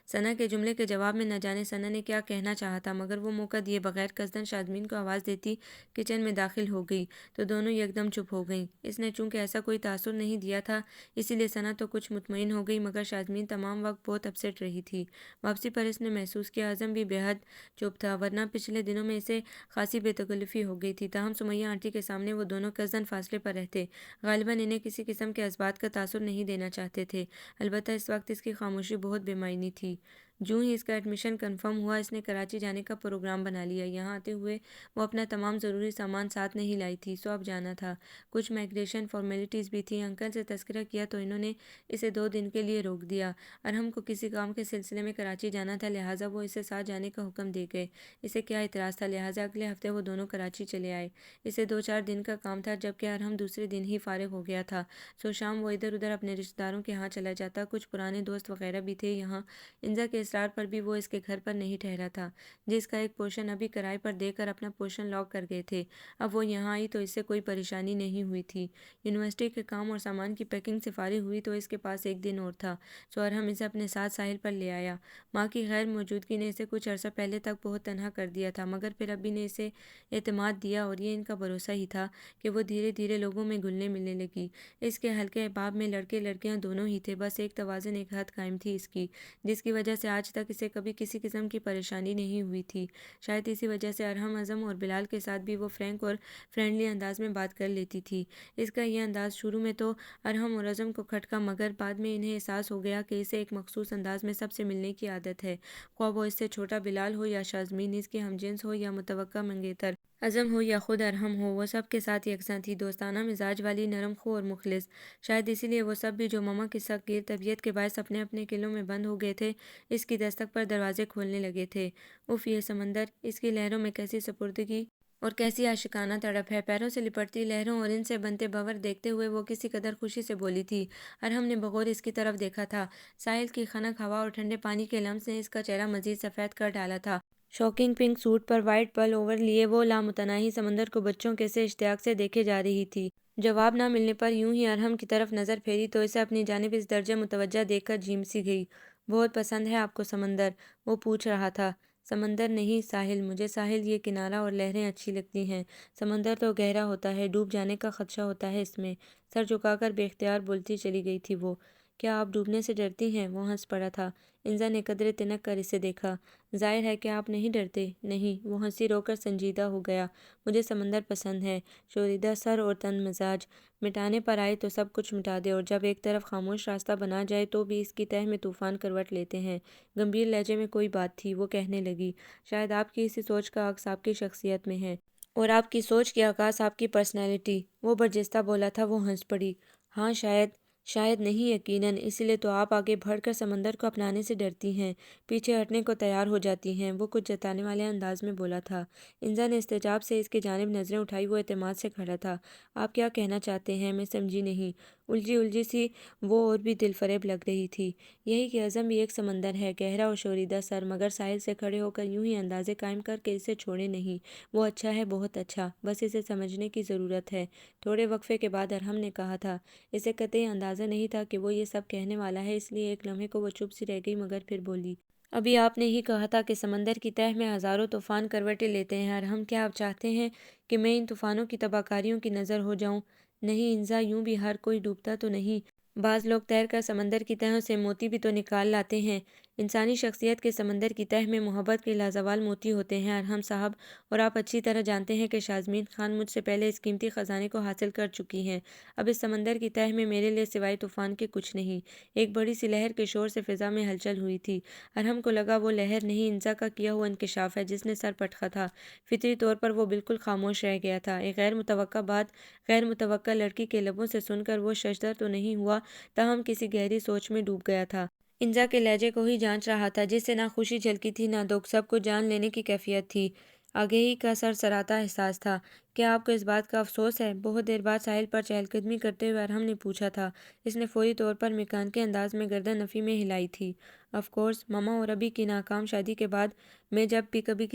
ثنا کے جملے کے جواب میں نہ جانے ثنا نے کیا کہنا چاہا تھا، مگر وہ موقع دیے بغیر قصداً شازمین کو آواز دیتی کچن میں داخل ہو گئی تو دونوں یکدم چپ ہو گئیں۔ اس نے چونکہ ایسا کوئی تاثر نہیں دیا تھا اسی لیے ثنا تو کچھ مطمئن ہو گئی، مگر شازمین تمام وقت بہت اپسیٹ رہی تھی۔ واپسی پر اس نے محسوس کیا اعظم بھی بے حد چپ تھا، ورنہ پچھلے دنوں میں اسے خاصی بے تکلفی ہو گئی تھی۔ تاہم سمیہ آنٹی کے سامنے وہ دونوں کزن فاصلے پر رہتے، غالباً انہیں کسی قسم کے اثبات کا تاثر نہیں دینا چاہتے تھے۔ البتہ اس وقت اس کی خاموشی بہت بے معنی تھی۔ جوں ہی اس کا ایڈمیشن کنفرم ہوا اس نے کراچی جانے کا پروگرام بنا لیا۔ یہاں آتے ہوئے وہ اپنا تمام ضروری سامان ساتھ نہیں لائی تھی، سو اب جانا تھا۔ کچھ مائگریشن فارمیلٹیز بھی تھیں۔ انکل سے تذکرہ کیا تو انہوں نے اسے 2 دن کے لیے روک دیا۔ ارحم کو کسی کام کے سلسلے میں کراچی جانا تھا، لہٰذا وہ اسے ساتھ جانے کا حکم دے گئے۔ اسے کیا اعتراض تھا، لہٰذا اگلے ہفتے وہ دونوں کراچی چلے آئے۔ اسے 2-4 دن کا کام تھا، جبکہ ارحم دوسرے دن ہی فارغ ہو گیا تھا، سو شام وہ ادھر ادھر اپنے رشتہ داروں کے ہاں چلا جاتا۔ کچھ پرانے دوست وغیرہ بھی تھے یہاں۔ انزا کے اصرار پر بھی وہ اس کے گھر پر نہیں ٹھہرا تھا، جس کا ایک پورشن ابھی کرائے پر دے کر اپنا پورشن لاک کر گئے تھے۔ اب وہ یہاں آئی تو اس سے کوئی پریشانی نہیں ہوئی تھی۔ یونیورسٹی کے کام اور سامان کی پیکنگ سے فارغ ہوئی تو اس کے پاس 1 دن اور تھا، سو ارحم اسے اپنے ساتھ ساحل پر لے آیا۔ ماں کی غیر موجودگی نے اسے کچھ عرصہ پہلے تک بہت تنہا کر دیا تھا، مگر پھر ابی نے اسے اعتماد دیا اور یہ ان کا بھروسہ ہی تھا کہ وہ دھیرے دھیرے لوگوں میں گھلنے ملنے لگی۔ اس کے حلقے احباب میں لڑکے لڑکیاں دونوں ہی تھے، بس ایک توازن، ایک حد قائم تھی اس کی، جس کی وجہ سے آج تک اسے کبھی کسی قسم کی پریشانی نہیں ہوئی تھی۔ شاید اسی وجہ سے ارحم، اعظم اور بلال کے ساتھ بھی وہ فرینک اور فرینڈلی انداز میں بات کر لیتی تھی۔ اس کا یہ انداز شروع میں تو ارحم اور اعظم کو کھٹکا، مگر بعد میں انہیں احساس ہو گیا کہ اسے ایک مخصوص انداز میں سب سے ملنے کی عادت ہے، خواہ وہ اس سے چھوٹا بلال ہو یا شازمین، اس کی ہم جنس ہو یا متوقع منگیتر اعظم ہو یا خود ارحم ہو، وہ سب کے ساتھ یکساں تھی، دوستانہ مزاج والی، نرم خو اور مخلص۔ شاید اسی لیے وہ سب بھی جو ماما کی سخت گیر طبیعت کے باعث اپنے اپنے قلعوں میں بند ہو گئے تھے، اس کی دستک پر دروازے کھولنے لگے تھے۔ اف یہ سمندر! اس کی لہروں میں کیسی سپردگی اور کیسی عاشقانہ تڑپ ہے! پیروں سے لپٹتی لہروں اور ان سے بنتے بھنور دیکھتے ہوئے وہ کسی قدر خوشی سے بولی تھی۔ ارحم نے بغور اس کی طرف دیکھا تھا۔ ساحل کی خنک ہوا اور ٹھنڈے پانی کے لمس نے اس کا چہرہ مزید سفید کر ڈالا تھا۔ شاکنگ پنک سوٹ پر وائٹ پل اوور لیے وہ لامتناہی سمندر کو بچوں کے سے اشتیاق سے دیکھے جا رہی تھی۔ جواب نہ ملنے پر یوں ہی ارحم کی طرف نظر پھیری تو اسے اپنی جانب اس درجے متوجہ دیکھ کر جھیم سی گئی۔ بہت پسند ہے آپ کو سمندر؟ وہ پوچھ رہا تھا۔ سمندر نہیں، ساحل۔ مجھے ساحل، یہ کنارہ اور لہریں اچھی لگتی ہیں۔ سمندر تو گہرا ہوتا ہے، ڈوب جانے کا خدشہ ہوتا ہے اس میں۔ سر جھکا کر بے اختیار بولتی چلی گئی تھی وہ۔ کیا آپ ڈوبنے سے ڈرتی ہیں؟ وہ ہنس پڑا تھا۔ انزا نے قدرے تنک کر اسے دیکھا۔ ظاہر ہے کہ آپ نہیں ڈرتے۔ نہیں، وہ ہنسی رو کر سنجیدہ ہو گیا۔ مجھے سمندر پسند ہے، شوریدہ سر اور تن مزاج۔ مٹانے پر آئے تو سب کچھ مٹا دے، اور جب ایک طرف خاموش راستہ بنا جائے تو بھی اس کی تہہ میں طوفان کروٹ لیتے ہیں۔ گمبھیر لہجے میں کوئی بات تھی، وہ کہنے لگی۔ شاید آپ کی اسی سوچ کا عکس آپ کی شخصیت میں ہے۔ اور آپ کی سوچ کی عکاس آپ کی پرسنالٹی۔ وہ برجستہ بولا تھا۔ وہ ہنس پڑی۔ ہاں شاید، شاید نہیں، یقیناً، اسی لیے تو آپ آگے بڑھ کر سمندر کو اپنانے سے ڈرتی ہیں، پیچھے ہٹنے کو تیار ہو جاتی ہیں۔ وہ کچھ جتانے والے انداز میں بولا تھا۔ انزا نے استعجاب سے اس کی جانب نظریں اٹھائی۔ وہ اعتماد سے کھڑا تھا۔ آپ کیا کہنا چاہتے ہیں؟ میں سمجھی نہیں۔ الجھی الجھی سی وہ اور بھی دل فریب لگ رہی تھی۔ یہی کہ عزم بھی ایک سمندر ہے، گہرا اور شوریدہ سر، مگر ساحل سے کھڑے ہو کر یوں ہی اندازے قائم کر کے اسے چھوڑے نہیں۔ وہ اچھا ہے، بہت اچھا، بس اسے سمجھنے کی ضرورت ہے۔ تھوڑے وقفے کے بعد ارحم نے کہا تھا۔ اسے قطعی اندازہ نہیں تھا کہ وہ یہ سب کہنے والا ہے، اس لیے ایک لمحے کو وہ چپ سی رہ گئی، مگر پھر بولی۔ ابھی آپ نے ہی کہا تھا کہ سمندر کی تہہ میں ہزاروں طوفان کروٹیں لیتے ہیں۔ ارحم، کیا آپ چاہتے ہیں کہ میں ان طوفانوں کی تباہ کاریوں کی نظر ہو جاؤں؟ نہیں انزا، یوں بھی ہر کوئی ڈوبتا تو نہیں۔ بعض لوگ تیر کر سمندر کی تہوں سے موتی بھی تو نکال لاتے ہیں۔ انسانی شخصیت کے سمندر کی تہہ میں محبت کے لازوال موتی ہوتے ہیں ارحم صاحب، اور آپ اچھی طرح جانتے ہیں کہ شازمین خان مجھ سے پہلے اس قیمتی خزانے کو حاصل کر چکی ہیں۔ اب اس سمندر کی تہہ میں میرے لیے سوائے طوفان کے کچھ نہیں۔ ایک بڑی سی لہر کے شور سے فضا میں ہلچل ہوئی تھی۔ ارحم کو لگا وہ لہر نہیں، انزا کا کیا ہوا انکشاف ہے جس نے سر پٹخا تھا۔ فطری طور پر وہ بالکل خاموش رہ گیا تھا۔ ایک غیر متوقع بات غیر متوقع لڑکی کے لبوں سے سن کر وہ ششدر تو نہیں ہوا، تاہم کسی گہری سوچ میں ڈوب گیا تھا۔ انزا کے لہجے کو ہی جانچ رہا تھا، جس سے نہ خوشی جھلکی تھی نہ دکھ، سب کچھ جان لینے کی کیفیت تھی۔ آگہی کا سرسراتا احساس تھا۔ کیا آپ کو اس بات کا افسوس ہے؟ بہت دیر بعد ساحل پر چہل قدمی کرتے ہوئے ارحم نے پوچھا تھا۔ اس نے فوری طور پر میکانیکی انداز میں گردن نفی میں ہلائی تھی۔ آف کورس ماما اور ابی کی ناکام شادی کے بعد میں جب بھی کبھی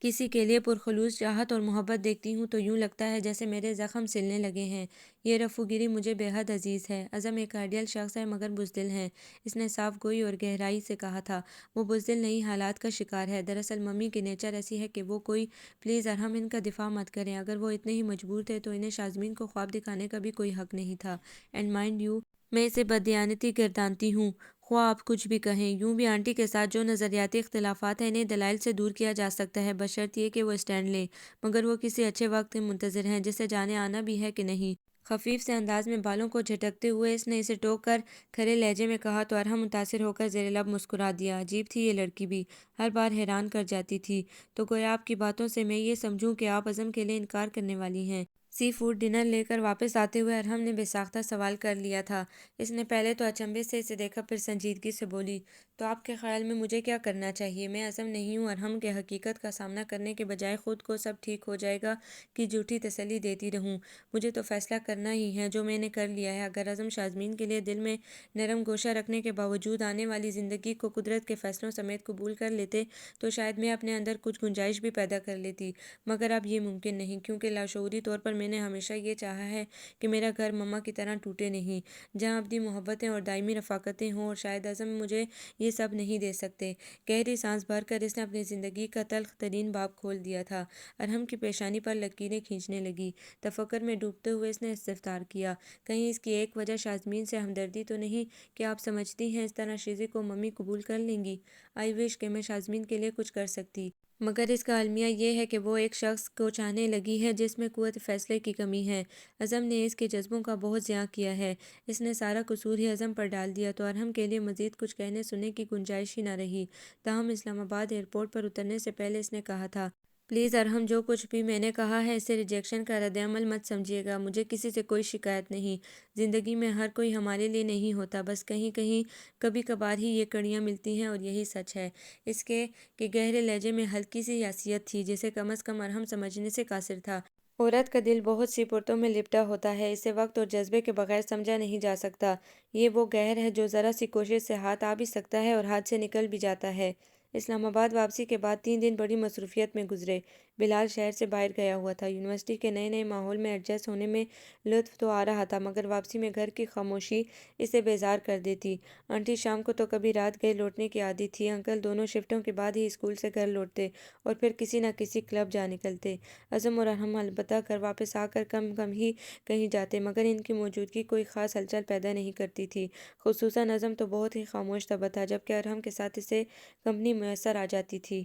کسی کے لیے پرخلوص چاہت اور محبت دیکھتی ہوں تو یوں لگتا ہے جیسے میرے زخم سلنے لگے ہیں۔ یہ رفو گیری مجھے بے حد عزیز ہے۔ عزم ایک آئیڈیل شخص ہے مگر بزدل ہے، اس نے صاف گوئی اور گہرائی سے کہا تھا۔ وہ بزدل نہیں، حالات کا شکار ہے۔ دراصل ممی کی نیچر ایسی ہے کہ وہ کوئی پلیز ارحم ان کا دفاع مت کریں، اگر وہ اتنے ہی مجبور تھے تو انہیں شازمین کو خواب دکھانے کا بھی کوئی حق نہیں تھا۔ اینڈ مائنڈ یو، میں اسے بددیانتی گردانتی ہوں، خواہ آپ کچھ بھی کہیں۔ یوں بھی آنٹی کے ساتھ جو نظریاتی اختلافات ہیں انہیں دلائل سے دور کیا جا سکتا ہے، بشرط یہ کہ وہ اسٹینڈ لیں، مگر وہ کسی اچھے وقت کے منتظر ہیں جسے جانے آنا بھی ہے کہ نہیں۔ خفیف سے انداز میں بالوں کو جھٹکتے ہوئے اس نے اسے ٹوک کر کھرے لہجے میں کہا تو ارحم متاثر ہو کر زیر لب مسکرا دیا۔ عجیب تھی یہ لڑکی بھی، ہر بار حیران کر جاتی تھی۔ تو گویا آپ کی باتوں سے میں یہ سمجھوں کہ آپ عزم کے لیے انکار کرنے والی ہیں؟ سی فوڈ ڈنر لے کر واپس آتے ہوئے ارحم نے بے ساختہ سوال کر لیا تھا۔ اس نے پہلے تو اچنبھے سے اسے دیکھا، پھر سنجیدگی سے بولی۔ تو آپ کے خیال میں مجھے کیا کرنا چاہیے؟ میں عزم نہیں ہوں ارحم کہ حقیقت کا سامنا کرنے کے بجائے خود کو سب ٹھیک ہو جائے گا کی جھوٹی تسلی دیتی رہوں۔ مجھے تو فیصلہ کرنا ہی ہے، جو میں نے کر لیا ہے۔ اگر عزم شازمین کے لیے دل میں نرم گوشہ رکھنے کے باوجود آنے والی زندگی کو قدرت کے فیصلوں سمیت قبول کر لیتے تو شاید میں اپنے اندر کچھ گنجائش بھی پیدا کر لیتی، مگر اب یہ ممکن نہیں، کیونکہ لاشعوری طور پر میں نے ہمیشہ یہ چاہا ہے کہ میرا گھر مما کی طرح ٹوٹے نہیں، جہاں ابدی محبتیں اور دائمی رفاقتیں ہوں، اور شاید عزم مجھے یہ سب نہیں دے سکتے۔ گہری سانس بھر کر اس نے اپنی زندگی کا تلخ ترین باب کھول دیا تھا۔ ارحم کی پیشانی پر لکیریں کھینچنے لگی۔ تفکر میں ڈوبتے ہوئے اس نے استفسار کیا، کہیں اس کی ایک وجہ شازمین سے ہمدردی تو نہیں؟ کیا آپ سمجھتی ہیں اس طرح شیزے کو ممی قبول کر لیں گی؟ آئی وش کہ میں شازمین کے لیے کچھ کر سکتی، مگر اس کا المیہ یہ ہے کہ وہ ایک شخص کو چاہنے لگی ہے جس میں قوت فیصلے کی کمی ہے۔ عزم نے اس کے جذبوں کا بہت ضیاع کیا ہے۔ اس نے سارا قصور ہی عزم پر ڈال دیا تو ارحم کے لیے مزید کچھ کہنے سننے کی گنجائش ہی نہ رہی۔ تاہم اسلام آباد ایئرپورٹ پر اترنے سے پہلے اس نے کہا تھا، پلیز ارحم، جو کچھ بھی میں نے کہا ہے اسے ریجیکشن کا رد عمل مت سمجھیے گا۔ مجھے کسی سے کوئی شکایت نہیں۔ زندگی میں ہر کوئی ہمارے لیے نہیں ہوتا، بس کہیں کہیں کبھی کبھار ہی یہ کڑیاں ملتی ہیں، اور یہی سچ ہے۔ اس کے گہرے لہجے میں ہلکی سی یاسیت تھی جسے کم از کم ارحم سمجھنے سے قاصر تھا۔ عورت کا دل بہت سی پرتوں میں لپٹا ہوتا ہے، اسے وقت اور جذبے کے بغیر سمجھا نہیں جا سکتا۔ یہ وہ گہر ہے جو ذرا سی کوشش سے ہاتھ آ بھی سکتا ہے اور ہاتھ سے نکل بھی جاتا ہے۔ اسلام آباد واپسی کے بعد 3 دن بڑی مصروفیت میں گزرے۔ بلال شہر سے باہر گیا ہوا تھا۔ یونیورسٹی کے نئے ماحول میں ایڈجسٹ ہونے میں لطف تو آ رہا تھا، مگر واپسی میں گھر کی خاموشی اسے بیزار کر دیتی۔ آنٹی شام کو تو کبھی رات گئے لوٹنے کی عادی تھی، انکل دونوں شفٹوں کے بعد ہی اسکول سے گھر لوٹتے اور پھر کسی نہ کسی کلب جا نکلتے۔ عزم اور ارحم البتہ گھر واپس آ کر کم کم ہی کہیں جاتے، مگر ان کی موجودگی کوئی خاص ہلچل پیدا نہیں کرتی تھی۔ خصوصاً عزم تو بہت ہی خاموش طبع تھا، جبکہ ارحم کے ساتھ اسے کمپنی میسر آ جاتی تھی۔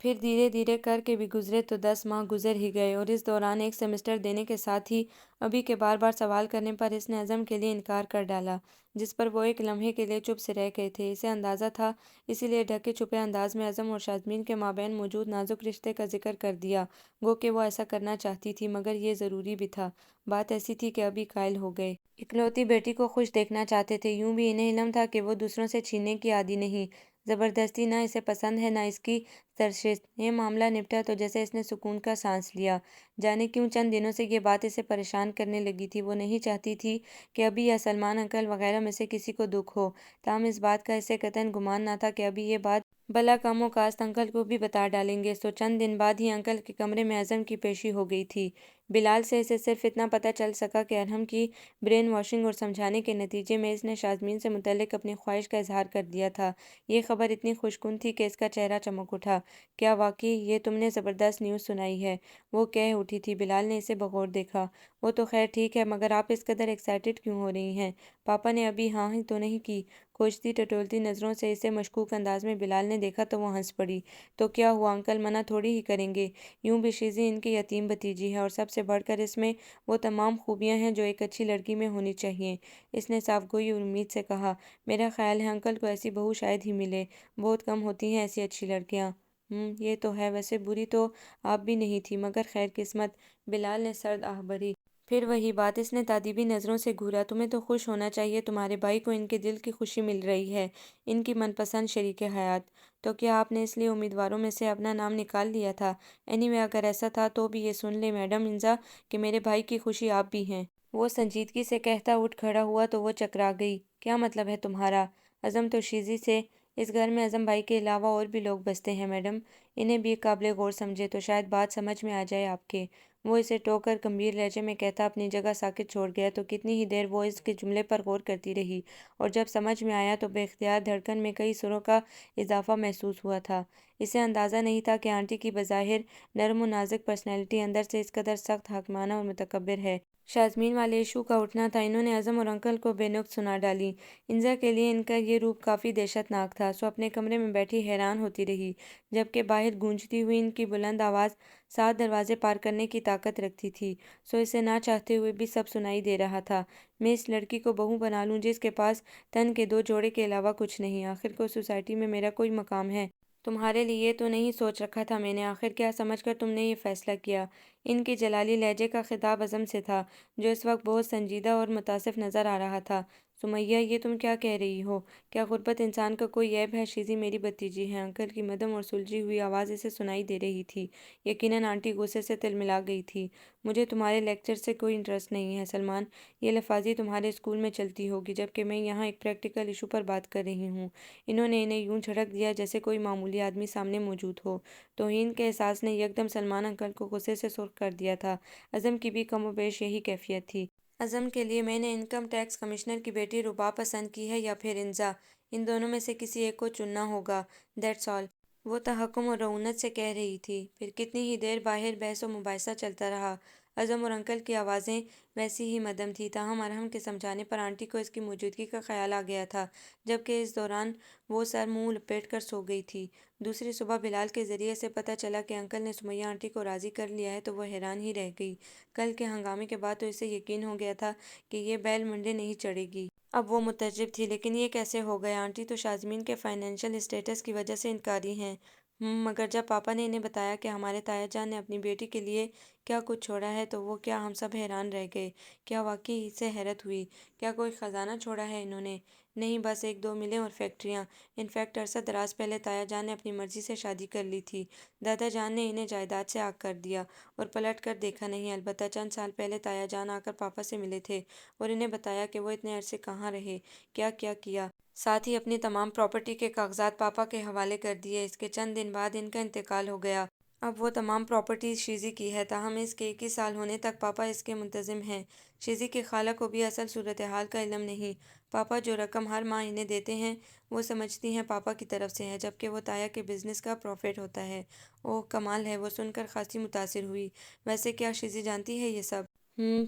پھر دھیرے دھیرے کر کے بھی گزرے تو 10 ماہ گزر ہی گئے، اور اس دوران ایک سیمسٹر دینے کے ساتھ ہی ابھی کے بار بار سوال کرنے پر اس نے عزم کے لیے انکار کر ڈالا، جس پر وہ ایک لمحے کے لیے چپ سے رہ گئے تھے۔ اسے اندازہ تھا، اسی لیے ڈھکے چھپے انداز میں عزم اور شازمین کے مابین موجود نازک رشتے کا ذکر کر دیا، گو کہ وہ ایسا کرنا چاہتی تھی، مگر یہ ضروری بھی تھا۔ بات ایسی تھی کہ ابھی قائل ہو گئے۔ اکلوتی بیٹی کو خوش دیکھنا چاہتے تھے، یوں بھی انہیں علم تھا کہ وہ دوسروں سے چھیننے کی عادی نہیں، زبردستی نہ اسے پسند ہے نہ اس کی سرشت۔ یہ معاملہ نپٹا تو جیسے اس نے سکون کا سانس لیا۔ جانے کیوں چند دنوں سے یہ بات اسے پریشان کرنے لگی تھی۔ وہ نہیں چاہتی تھی کہ ابھی یا سلمان انکل وغیرہ میں سے کسی کو دکھ ہو، تاہم اس بات کا اسے قطعاً گمان نہ تھا کہ ابھی یہ بات بلا کام و کاست انکل کو بھی بتا ڈالیں گے۔ سو چند دن بعد ہی انکل کے کمرے میں اعظم کی پیشی ہو گئی تھی۔ بلال سے اسے صرف اتنا پتہ چل سکا کہ ارحم کی برین واشنگ اور سمجھانے کے نتیجے میں اس نے شازمین سے متعلق اپنی خواہش کا اظہار کر دیا تھا۔ یہ خبر اتنی خوش کن تھی کہ اس کا چہرہ چمک اٹھا۔ کیا واقعی یہ تم نے زبردست نیوز سنائی ہے؟ وہ کہہ اٹھی تھی۔ بلال نے اسے بغور دیکھا۔ وہ تو خیر ٹھیک ہے، مگر آپ اس قدر ایکسائٹڈ کیوں ہو رہی ہیں؟ پاپا نے ابھی ہاں ہی تو نہیں کی؟ کھوجتی ٹٹولتی نظروں سے اسے مشکوک انداز میں بلال نے دیکھا تو وہ ہنس پڑی۔ تو کیا ہوا، انکل منع تھوڑی ہی کریں گے؟ یوں بھی شیزی ان کی یتیم بھتیجی ہے، اور سب سے بڑھ کر اس میں وہ تمام خوبیاں ہیں جو ایک اچھی لڑکی میں ہونی چاہئیں۔ اس نے صاف گوئی اور امید سے کہا۔ میرا خیال ہے انکل کو ایسی بہو شاید ہی ملے، بہت کم ہوتی ہیں ایسی اچھی لڑکیاں۔ یہ تو ہے، ویسے بری تو آپ بھی نہیں تھی، مگر خیر قسمت۔ بلال نے سرد آہ بھری۔ پھر وہی بات، اس نے تادیبی نظروں سے گھورا۔ تمہیں تو خوش ہونا چاہیے، تمہارے بھائی کو ان کے دل کی خوشی مل رہی ہے، ان کی من پسند شریک حیات۔ تو کیا آپ نے اس لیے امیدواروں میں سے اپنا نام نکال لیا تھا؟ اینی وے اگر ایسا تھا تو بھی یہ سن لیں میڈم انزا کہ میرے بھائی کی خوشی آپ بھی ہیں۔ وہ سنجیدگی سے کہتا اٹھ کھڑا ہوا تو وہ چکرا گئی۔ کیا مطلب ہے تمہارا؟ عزم تو شیزی سے، اس گھر میں اعظم بھائی کے علاوہ اور بھی لوگ بستے ہیں میڈم، انہیں بھی قابل غور سمجھے تو شاید بات سمجھ میں آ جائے آپ کے۔ وہ اسے ٹوک کر گمبھیر لہجے میں کہتا اپنی جگہ ساکت چھوڑ گیا تو کتنی ہی دیر وہ اس کے جملے پر غور کرتی رہی، اور جب سمجھ میں آیا تو بے اختیار دھڑکن میں کئی سروں کا اضافہ محسوس ہوا تھا۔ اسے اندازہ نہیں تھا کہ آنٹی کی بظاہر نرم و نازک پرسنالٹی اندر سے اس قدر سخت حاکمانہ اور متکبر ہے۔ شازمین والے ایشو کا اٹھنا تھا، انہوں نے اعظم اور انکل کو بے نقط سنا ڈالی۔ انزا کے لیے ان کا یہ روپ کافی دہشت ناک تھا، سو اپنے کمرے میں بیٹھی حیران ہوتی رہی، جبکہ باہر گونجتی ہوئی ان کی بلند آواز 7 دروازے پار کرنے کی طاقت رکھتی تھی، سو اسے نہ چاہتے ہوئے بھی سب سنائی دے رہا تھا۔ میں اس لڑکی کو بہو بنا لوں جس کے پاس تن کے 2 جوڑے کے علاوہ کچھ نہیں، آخر کو سوسائٹی میں میرا کوئی مقام ہے؟ تمہارے لیے تو نہیں سوچ رکھا تھا میں نے، آخر کیا سمجھ کر تم نے یہ فیصلہ کیا؟ ان کے جلالی لہجے کا خطاب عزم سے تھا، جو اس وقت بہت سنجیدہ اور متاسف نظر آ رہا تھا۔ سمیہ، یہ تم کیا کہہ رہی ہو؟ کیا غربت انسان کا کوئی عیب ہے؟ شیزی میری بھتیجی ہے، انکل کی مدھم اور سلجھی ہوئی آواز اسے سنائی دے رہی تھی۔ یقیناً آنٹی غصے سے تلملا گئی تھی۔ مجھے تمہارے لیکچر سے کوئی انٹرسٹ نہیں ہے سلمان، یہ لفاظی تمہارے اسکول میں چلتی ہوگی، جبکہ میں یہاں ایک پریکٹیکل ایشو پر بات کر رہی ہوں۔ انہوں نے انہیں یوں جھڑک دیا جیسے کوئی معمولی آدمی سامنے موجود ہو۔ توہین کے احساس نے یکدم سلمان انکل کو غصے سے سرخ کر دیا تھا۔ عزم کی بھی کم و بیش یہی کیفیت تھی۔ عزم کے لیے میں نے انکم ٹیکس کمشنر کی بیٹی رباب پسند کی ہے یا پھر انزا، ان دونوں میں سے کسی ایک کو چننا ہوگا، دیٹس آل، وہ تحکم اور رعونت سے کہہ رہی تھی۔ پھر کتنی ہی دیر باہر بحث و مباحثہ چلتا رہا۔ عزم اور انکل کی آوازیں ویسی ہی مدھم تھیں، تاہم ارحم کے سمجھانے پر آنٹی کو اس کی موجودگی کا خیال آ گیا تھا، جبکہ اس دوران وہ سر منہ لپیٹ کر سو گئی تھی۔ دوسری صبح بلال کے ذریعے سے پتہ چلا کہ انکل نے سمیہ آنٹی کو راضی کر لیا ہے تو وہ حیران ہی رہ گئی۔ کل کے ہنگامے کے بعد تو اسے یقین ہو گیا تھا کہ یہ بیل منڈے نہیں چڑھے گی۔ اب وہ متعجب تھی، لیکن یہ کیسے ہو گیا؟ آنٹی تو شازمین کے فائنینشل اسٹیٹس کی وجہ سے انکاری ہیں۔ مگر جب پاپا نے انہیں بتایا کہ ہمارے تایا جان نے اپنی بیٹی کے لیے کیا کچھ چھوڑا ہے تو وہ کیا ہم سب حیران رہ گئے۔ کیا واقعی؟ اسے حیرت ہوئی۔ کیا کوئی خزانہ چھوڑا ہے انہوں نے؟ نہیں، بس 1-2 ملیں اور فیکٹریاں۔ انفیکٹ عرصہ دراز پہلے تایا جان نے اپنی مرضی سے شادی کر لی تھی، دادا جان نے انہیں جائیداد سے آگ کر دیا اور پلٹ کر دیکھا نہیں۔ البتہ چند سال پہلے تایا جان آ کر پاپا سے ملے تھے اور انہیں بتایا کہ وہ اتنے عرصے کہاں رہے، کیا کیا کیا، ساتھ ہی اپنی تمام پراپرٹی کے کاغذات پاپا کے حوالے کر دیے۔ اس کے چند دن بعد ان کا انتقال ہو گیا۔ اب وہ تمام پراپرٹی شیزی کی ہے، تاہم اس کے 21 سال ہونے تک پاپا اس کے منتظم ہیں۔ شیزی کی خالہ کو بھی اصل صورتحال کا علم نہیں۔ پاپا جو رقم ہر ماہ انہیں دیتے ہیں وہ سمجھتی ہیں پاپا کی طرف سے ہے، جبکہ وہ تایا کے بزنس کا پروفٹ ہوتا ہے۔ اوہ کمال ہے، وہ سن کر خاصی متاثر ہوئی۔ ویسے کیا شیزی جانتی ہے یہ سب؟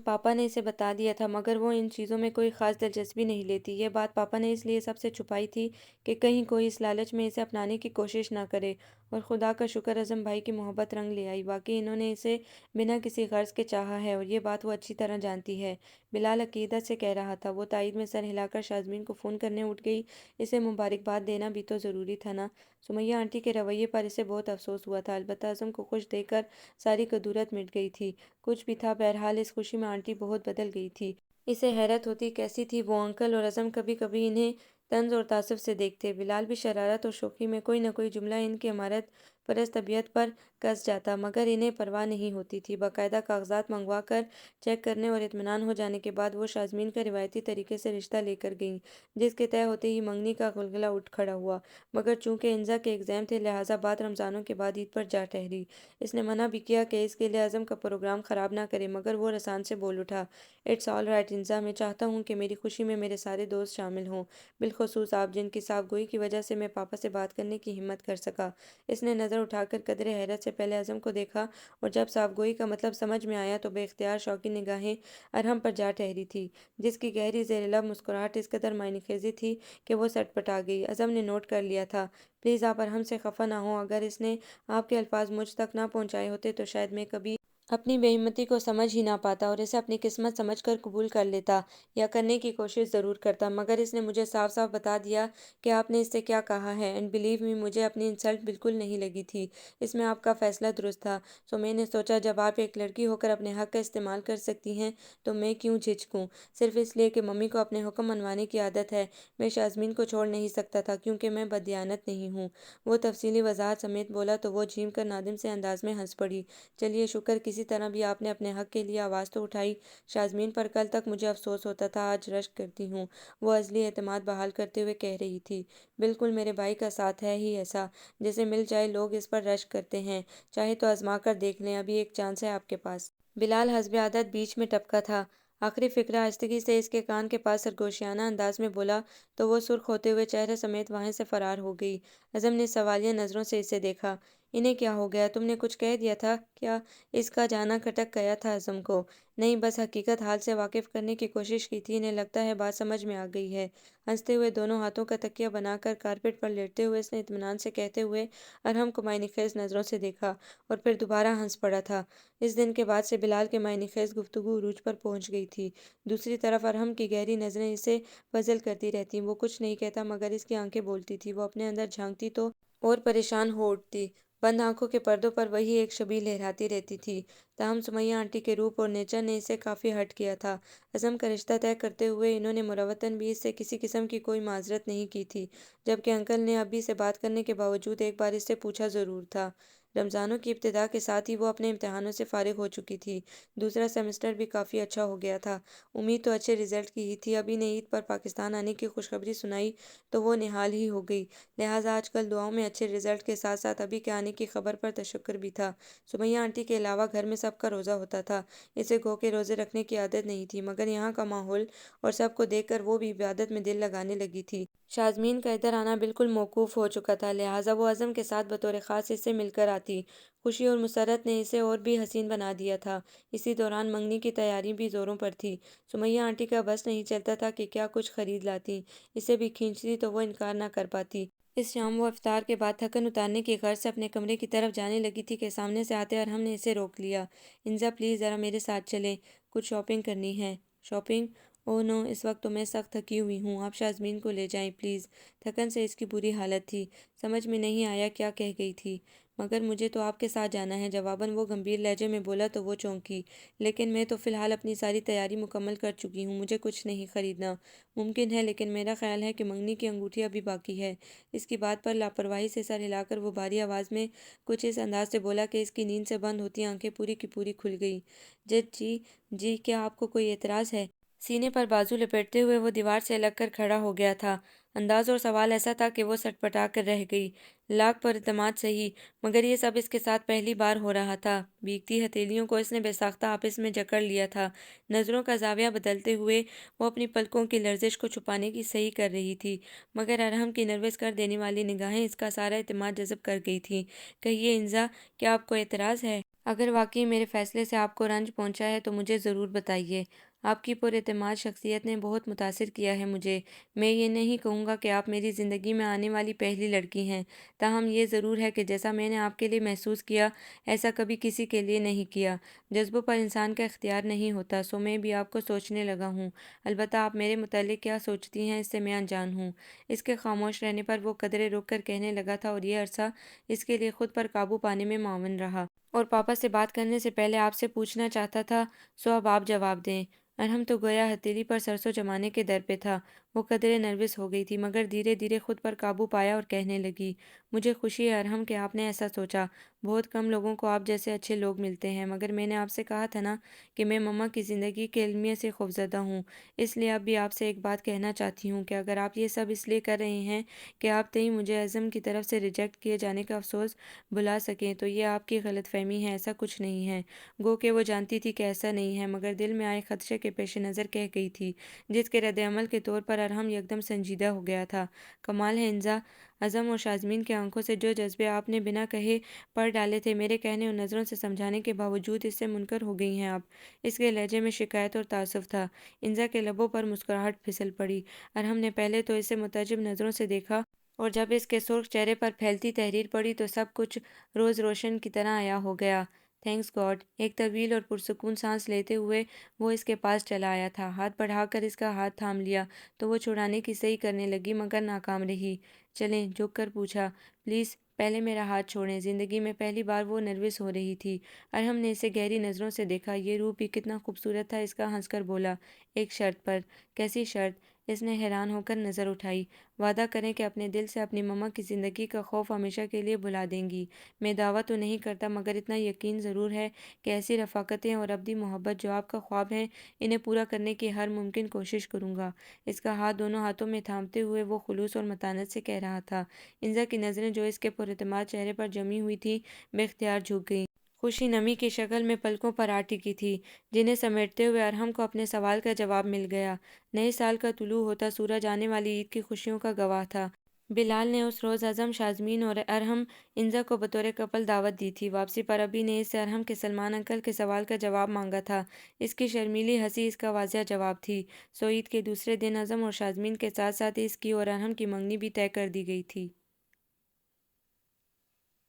پاپا نے اسے بتا دیا تھا، مگر وہ ان چیزوں میں کوئی خاص دلچسپی نہیں لیتی۔ یہ بات پاپا نے اس لیے سب سے چھپائی تھی کہ کہیں کوئی اس لالچ میں اسے اپنانے کی کوشش نہ کرے، اور خدا کا شکر اعظم بھائی کی محبت رنگ لے آئی، واقعی انہوں نے اسے بنا کسی غرض کے چاہا ہے اور یہ بات وہ اچھی طرح جانتی ہے۔ بلال عقیدت سے کہہ رہا تھا۔ وہ تائید میں سر ہلا کر شازمین کو فون کرنے اٹھ گئی۔ اسے مبارکباد دینا بھی تو ضروری تھا نا۔ سمیہ آنٹی کے رویے پر اسے بہت افسوس ہوا تھا، البتہ اعظم کو خوش دیکھ کر ساری کدورت مٹ گئی تھی۔ کچھ بھی تھا، بہرحال اس خوشی میں آنٹی بہت بدل گئی تھی۔ اسے حیرت ہوتی کیسی تھی وہ انکل اور اعظم کبھی کبھی انہیں طنز اور تعصب سے دیکھتے۔ بلال بھی شرارت اور شوخی میں کوئی نہ کوئی جملہ ان کی عمارت پرست طبیعت پر کس جاتا، مگر انہیں پرواہ نہیں ہوتی تھی۔ باقاعدہ کاغذات منگوا کر چیک کرنے اور اطمینان ہو جانے کے بعد وہ شازمین کا روایتی طریقے سے رشتہ لے کر گئیں، جس کے طے ہوتے ہی منگنی کا غلغلہ اٹھ کھڑا ہوا۔ مگر چونکہ انزا کے ایگزام تھے، لہٰذا بات رمضانوں کے بعد عید پر جا ٹھہری۔ اس نے منع بھی کیا کہ اس کے لیے اعظم کا پروگرام خراب نہ کرے، مگر وہ رسان سے بول اٹھا، اٹس آل رائٹ انزا، میں چاہتا ہوں کہ میری خوشی میں میرے سارے دوست شامل ہوں، بالخصوص آپ جن کی صاف گوئی کی وجہ سے میں پاپا سے بات کرنے کی ہمت کر سکا۔ اس نے نظر اٹھا کر قدرے حیرت سے پہلے اعظم کو دیکھا اور جب صاف گوئی کا مطلب سمجھ میں آیا تو بے اختیار شوقی نگاہیں ارحم پر جا ٹھہری تھی، جس کی گہری زیر لب مسکراہٹ اس قدر معنی خیزی تھی کہ وہ سٹ پٹا گئی۔ اعظم نے نوٹ کر لیا تھا، پلیز آپ ارحم سے خفا نہ ہوں، اگر اس نے آپ کے الفاظ مجھ تک نہ پہنچائے ہوتے تو شاید میں کبھی اپنی بے ہمتی کو سمجھ ہی نہ پاتا اور اسے اپنی قسمت سمجھ کر قبول کر لیتا یا کرنے کی کوشش ضرور کرتا، مگر اس نے مجھے صاف صاف بتا دیا کہ آپ نے اس سے کیا کہا ہے، اینڈ بلیو می، مجھے اپنی انسلٹ بالکل نہیں لگی تھی، اس میں آپ کا فیصلہ درست تھا۔ سو میں نے سوچا جب آپ ایک لڑکی ہو کر اپنے حق کا استعمال کر سکتی ہیں تو میں کیوں جھجکوں، صرف اس لیے کہ ممی کو اپنے حکم منوانے کی عادت ہے۔ میں شازمین کو چھوڑ نہیں سکتا تھا کیونکہ میں بددیانت نہیں ہوں۔ وہ تفصیلی وضاحت سمیت بولا تو وہ جھیم کر نادم سے انداز میں ہنس پڑی۔ چلیے شکر، کسی طرح بھی آپ نے اپنے حق کے لیے آواز تو اٹھائی۔ شازمین پر کل تک مجھے افسوس ہوتا تھا، آج رشک کرتی ہوں، وہ عزلی اعتماد بحال کرتے ہوئے کہہ رہی تھی۔ بالکل، میرے بھائی کا ساتھ ہے ہی ایسا، جیسے مل جائے لوگ اس پر رشک کرتے ہیں، چاہے تو آزما کر دیکھ لیں، ابھی ایک چانس ہے آپ کے پاس۔ بلال حسب عادت بیچ میں ٹپکا تھا۔ آخری فقرہ آہستگی سے اس کے کان کے پاس سرگوشیانہ انداز میں بولا تو وہ سرخ ہوتے ہوئے چہرے سمیت وہاں سے فرار ہو گئی۔ اعظم نے سوالیہ نظروں سے اسے دیکھا۔ انہیں کیا ہو گیا، تم نے کچھ کہہ دیا تھا کیا؟ اس کا جانا کھٹک گیا تھا اعظم کو۔ نہیں، بس حقیقت حال سے واقف کرنے کی کوشش کی تھی، انہیں لگتا ہے بات سمجھ میں آ گئی ہے۔ ہنستے ہوئے دونوں ہاتھوں کا تکیہ بنا کر کارپیٹ پر لیٹتے ہوئے اس نے اطمینان سے کہتے ہوئے ارحم کو معنی خیز نظروں سے دیکھا اور پھر دوبارہ ہنس پڑا تھا۔ اس دن کے بعد سے بلال کے معنی خیز گفتگو عروج پر پہنچ گئی تھی۔ دوسری طرف ارحم کی گہری نظریں اسے پزل کرتی رہتیں، وہ کچھ نہیں کہتا مگر اس کی آنکھیں بولتی تھیں، وہ اپنے اندر جھانکتی تو اور پریشان ہو اٹھتی، بند آنکھوں کے پردوں پر وہی ایک شبیہ لہراتی رہتی تھی۔ تاہم سمیہ آنٹی کے روپ اور نیچر نے اسے کافی ہرٹ کیا تھا۔ اعظم کا رشتہ طے کرتے ہوئے انہوں نے مروتاً بھی اس سے کسی قسم کی کوئی معذرت نہیں کی تھی، جبکہ انکل نے ابھی سے بات کرنے کے باوجود ایک بار اس سے پوچھا ضرور تھا۔ رمضانوں کی ابتدا کے ساتھ ہی وہ اپنے امتحانوں سے فارغ ہو چکی تھی، دوسرا سیمسٹر بھی کافی اچھا ہو گیا تھا، امید تو اچھے رزلٹ کی ہی تھی، ابھی نے عید پر پاکستان آنے کی خوشخبری سنائی تو وہ نہال ہی ہو گئی، لہٰذا آج کل دعاؤں میں اچھے رزلٹ کے ساتھ ساتھ ابھی کے آنے کی خبر پر تشکر بھی تھا۔ سمیہ آنٹی کے علاوہ گھر میں سب کا روزہ ہوتا تھا، اسے گو کہ روزے رکھنے کی عادت نہیں تھی، مگر یہاں کا ماحول اور سب کو دیکھ کر وہ بھی عبادت میں دل لگانے لگی تھی۔ شازمین کا ادھر آنا بالکل موقوف ہو چکا تھا، لہٰذا وہ اعظم کے ساتھ بطور خاص اس سے مل کر آتی۔ خوشی اور مسرت نے اسے اور بھی حسین بنا دیا تھا۔ اسی دوران منگنی کی تیاری بھی زوروں پر تھی۔ سمیہ آنٹی کا بس نہیں چلتا تھا کہ کیا کچھ خرید لاتی، اسے بھی کھینچتی تو وہ انکار نہ کر پاتی۔ اس شام وہ افطار کے بعد تھکن اتارنے کی غرض سے اپنے کمرے کی طرف جانے لگی تھی کہ سامنے سے آتے ارحم نے اسے روک لیا۔ انزا پلیز ذرا میرے ساتھ چلیں، کچھ شاپنگ کرنی ہے۔ شاپنگ؟ اوہ نو، اس وقت تو میں سخت تھکی ہوئی ہوں، آپ شازمین کو لے جائیں پلیز۔ تھکن سے اس کی بری حالت تھی، سمجھ میں نہیں آیا کیا کہہ گئی تھی۔ مگر مجھے تو آپ کے ساتھ جانا ہے، جواباً وہ گمبھیر لہجے میں بولا تو وہ چونکی۔ لیکن میں تو فی الحال اپنی ساری تیاری مکمل کر چکی ہوں، مجھے کچھ نہیں خریدنا۔ ممکن ہے لیکن میرا خیال ہے کہ منگنی کی انگوٹھی ابھی باقی ہے۔ اس کی بات پر لاپرواہی سے سر ہلا کر وہ بھاری آواز میں کچھ اس انداز سے بولا کہ اس کی نیند سے بند ہوتی آنکھیں پوری کی پوری کھل گئیں۔ جی جی، کیا آپ کو کوئی اعتراض ہے؟ سینے پر بازو لپیٹتے ہوئے وہ دیوار سے لگ کر کھڑا ہو گیا تھا۔ انداز اور سوال ایسا تھا کہ وہ سٹ پٹا کر رہ گئی۔ لاکھ پر اعتماد صحیح، مگر یہ سب اس کے ساتھ پہلی بار ہو رہا تھا۔ بھیگتی ہتھیلیوں کو اس نے بے ساختہ آپس میں جکڑ لیا تھا، نظروں کا زاویہ بدلتے ہوئے وہ اپنی پلکوں کی لرزش کو چھپانے کی صحیح کر رہی تھی، مگر ارحم کی نروس کر دینے والی نگاہیں اس کا سارا اعتماد جذب کر گئی تھیں۔ کہیے انزا، کیا آپ کو اعتراض ہے؟ اگر واقعی میرے فیصلے سے آپ کو رنج پہنچا ہے تو مجھے ضرور بتائیے۔ آپ کی پراعتماد شخصیت نے بہت متاثر کیا ہے مجھے۔ میں یہ نہیں کہوں گا کہ آپ میری زندگی میں آنے والی پہلی لڑکی ہیں، تاہم یہ ضرور ہے کہ جیسا میں نے آپ کے لیے محسوس کیا، ایسا کبھی کسی کے لیے نہیں کیا۔ جذبوں پر انسان کا اختیار نہیں ہوتا، سو میں بھی آپ کو سوچنے لگا ہوں۔ البتہ آپ میرے متعلق کیا سوچتی ہیں، اس سے میں انجان ہوں۔ اس کے خاموش رہنے پر وہ قدرے رک کر کہنے لگا تھا، اور یہ عرصہ اس کے لیے خود پر قابو پانے میں معاون رہا۔ اور پاپا سے بات کرنے سے پہلے آپ سے پوچھنا چاہتا تھا، سو اب آپ جواب دیں۔ ارحم تو گویا ہتھیلی پر سرسوں جمانے کے در پہ تھا۔ وہ قدرے نروس ہو گئی تھی، مگر دھیرے دھیرے خود پر قابو پایا اور کہنے لگی، مجھے خوشی ہے ارحم کہ آپ نے ایسا سوچا۔ بہت کم لوگوں کو آپ جیسے اچھے لوگ ملتے ہیں، مگر میں نے آپ سے کہا تھا نا کہ میں مما کی زندگی کے المیہ سے خوفزدہ ہوں۔ اس لیے اب بھی آپ سے ایک بات کہنا چاہتی ہوں کہ اگر آپ یہ سب اس لیے کر رہے ہیں کہ آپ تئیں مجھے اعظم کی طرف سے ریجیکٹ کیے جانے کا افسوس بھلا سکیں، تو یہ آپ کی غلط فہمی ہے، ایسا کچھ نہیں ہے۔ گو کہ وہ جانتی تھی کہ ایسا نہیں ہے، مگر دل میں آئے خدشے کے پیش نظر کہہ گئی تھی، جس کے رد عمل کے طور پر ارحم یکدم سنجیدہ ہو گیا تھا۔ کمال ہے انزا، اعظم اور شازمین کی آنکھوں سے جو جذبے آپ نے بنا کہے پڑھ ڈالے تھے، میرے کہنے اور نظروں سے سمجھانے کے باوجود اس سے منکر ہو گئی ہیں آپ۔ اس کے لہجے میں شکایت اور تعصب تھا۔ انزا کے لبوں پر مسکراہٹ پھسل پڑی۔ ارحم نے پہلے تو اسے متعجب نظروں سے دیکھا، اور جب اس کے سرخ چہرے پر پھیلتی تحریر پڑی تو سب کچھ روز روشن کی طرح عیاں ہو گیا۔ Thanks God! ایک طویل اور پرسکون سانس لیتے ہوئے وہ اس کے پاس چلا آیا تھا، ہاتھ بڑھا کر اس کا ہاتھ تھام لیا تو وہ چھڑانے کی صحیح کرنے لگی، مگر ناکام رہی۔ چلیں، جھک کر پوچھا، پلیز پہلے میرا ہاتھ چھوڑیں۔ زندگی میں پہلی بار وہ نروس ہو رہی تھی۔ ارحم نے اسے گہری نظروں سے دیکھا، یہ روپ بھی کتنا خوبصورت تھا اس کا۔ ہنس کر بولا، ایک شرط پر۔ کیسی شرط؟ اس نے حیران ہو کر نظر اٹھائی۔ وعدہ کریں کہ اپنے دل سے اپنی مما کی زندگی کا خوف ہمیشہ کے لیے بھلا دیں گی۔ میں دعویٰ تو نہیں کرتا، مگر اتنا یقین ضرور ہے کہ ایسی رفاقتیں اور ابدی محبت جو آپ کا خواب ہیں، انہیں پورا کرنے کی ہر ممکن کوشش کروں گا۔ اس کا ہاتھ دونوں ہاتھوں میں تھامتے ہوئے وہ خلوص اور متانت سے کہہ رہا تھا۔ انزا کی نظریں جو اس کے پراعتماد چہرے پر جمی ہوئی تھیں، بے اختیار جھک گئیں۔ خوشی نمی کی شکل میں پلکوں پر آ ٹکی تھی، جنہیں سمیٹتے ہوئے ارحم کو اپنے سوال کا جواب مل گیا۔ نئے سال کا طلوع ہوتا سورج آنے والی عید کی خوشیوں کا گواہ تھا۔ بلال نے اس روز اعظم، شازمین اور ارحم انزا کو بطور کپل دعوت دی تھی۔ واپسی پر ابھی نے اس سے ارحم کے سلمان انکل کے سوال کا جواب مانگا تھا۔ اس کی شرمیلی ہنسی اس کا واضح جواب تھی۔ سو عید کے دوسرے دن اعظم اور شازمین کے ساتھ ساتھ اس کی اور ارحم کی منگنی بھی طے کر دی گئی تھی۔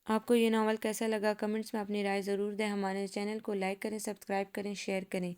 آپ کو یہ ناول کیسا لگا؟ کمنٹس میں اپنی رائے ضرور دیں۔ ہمارے چینل کو لائک کریں، سبسکرائب کریں، شیئر کریں۔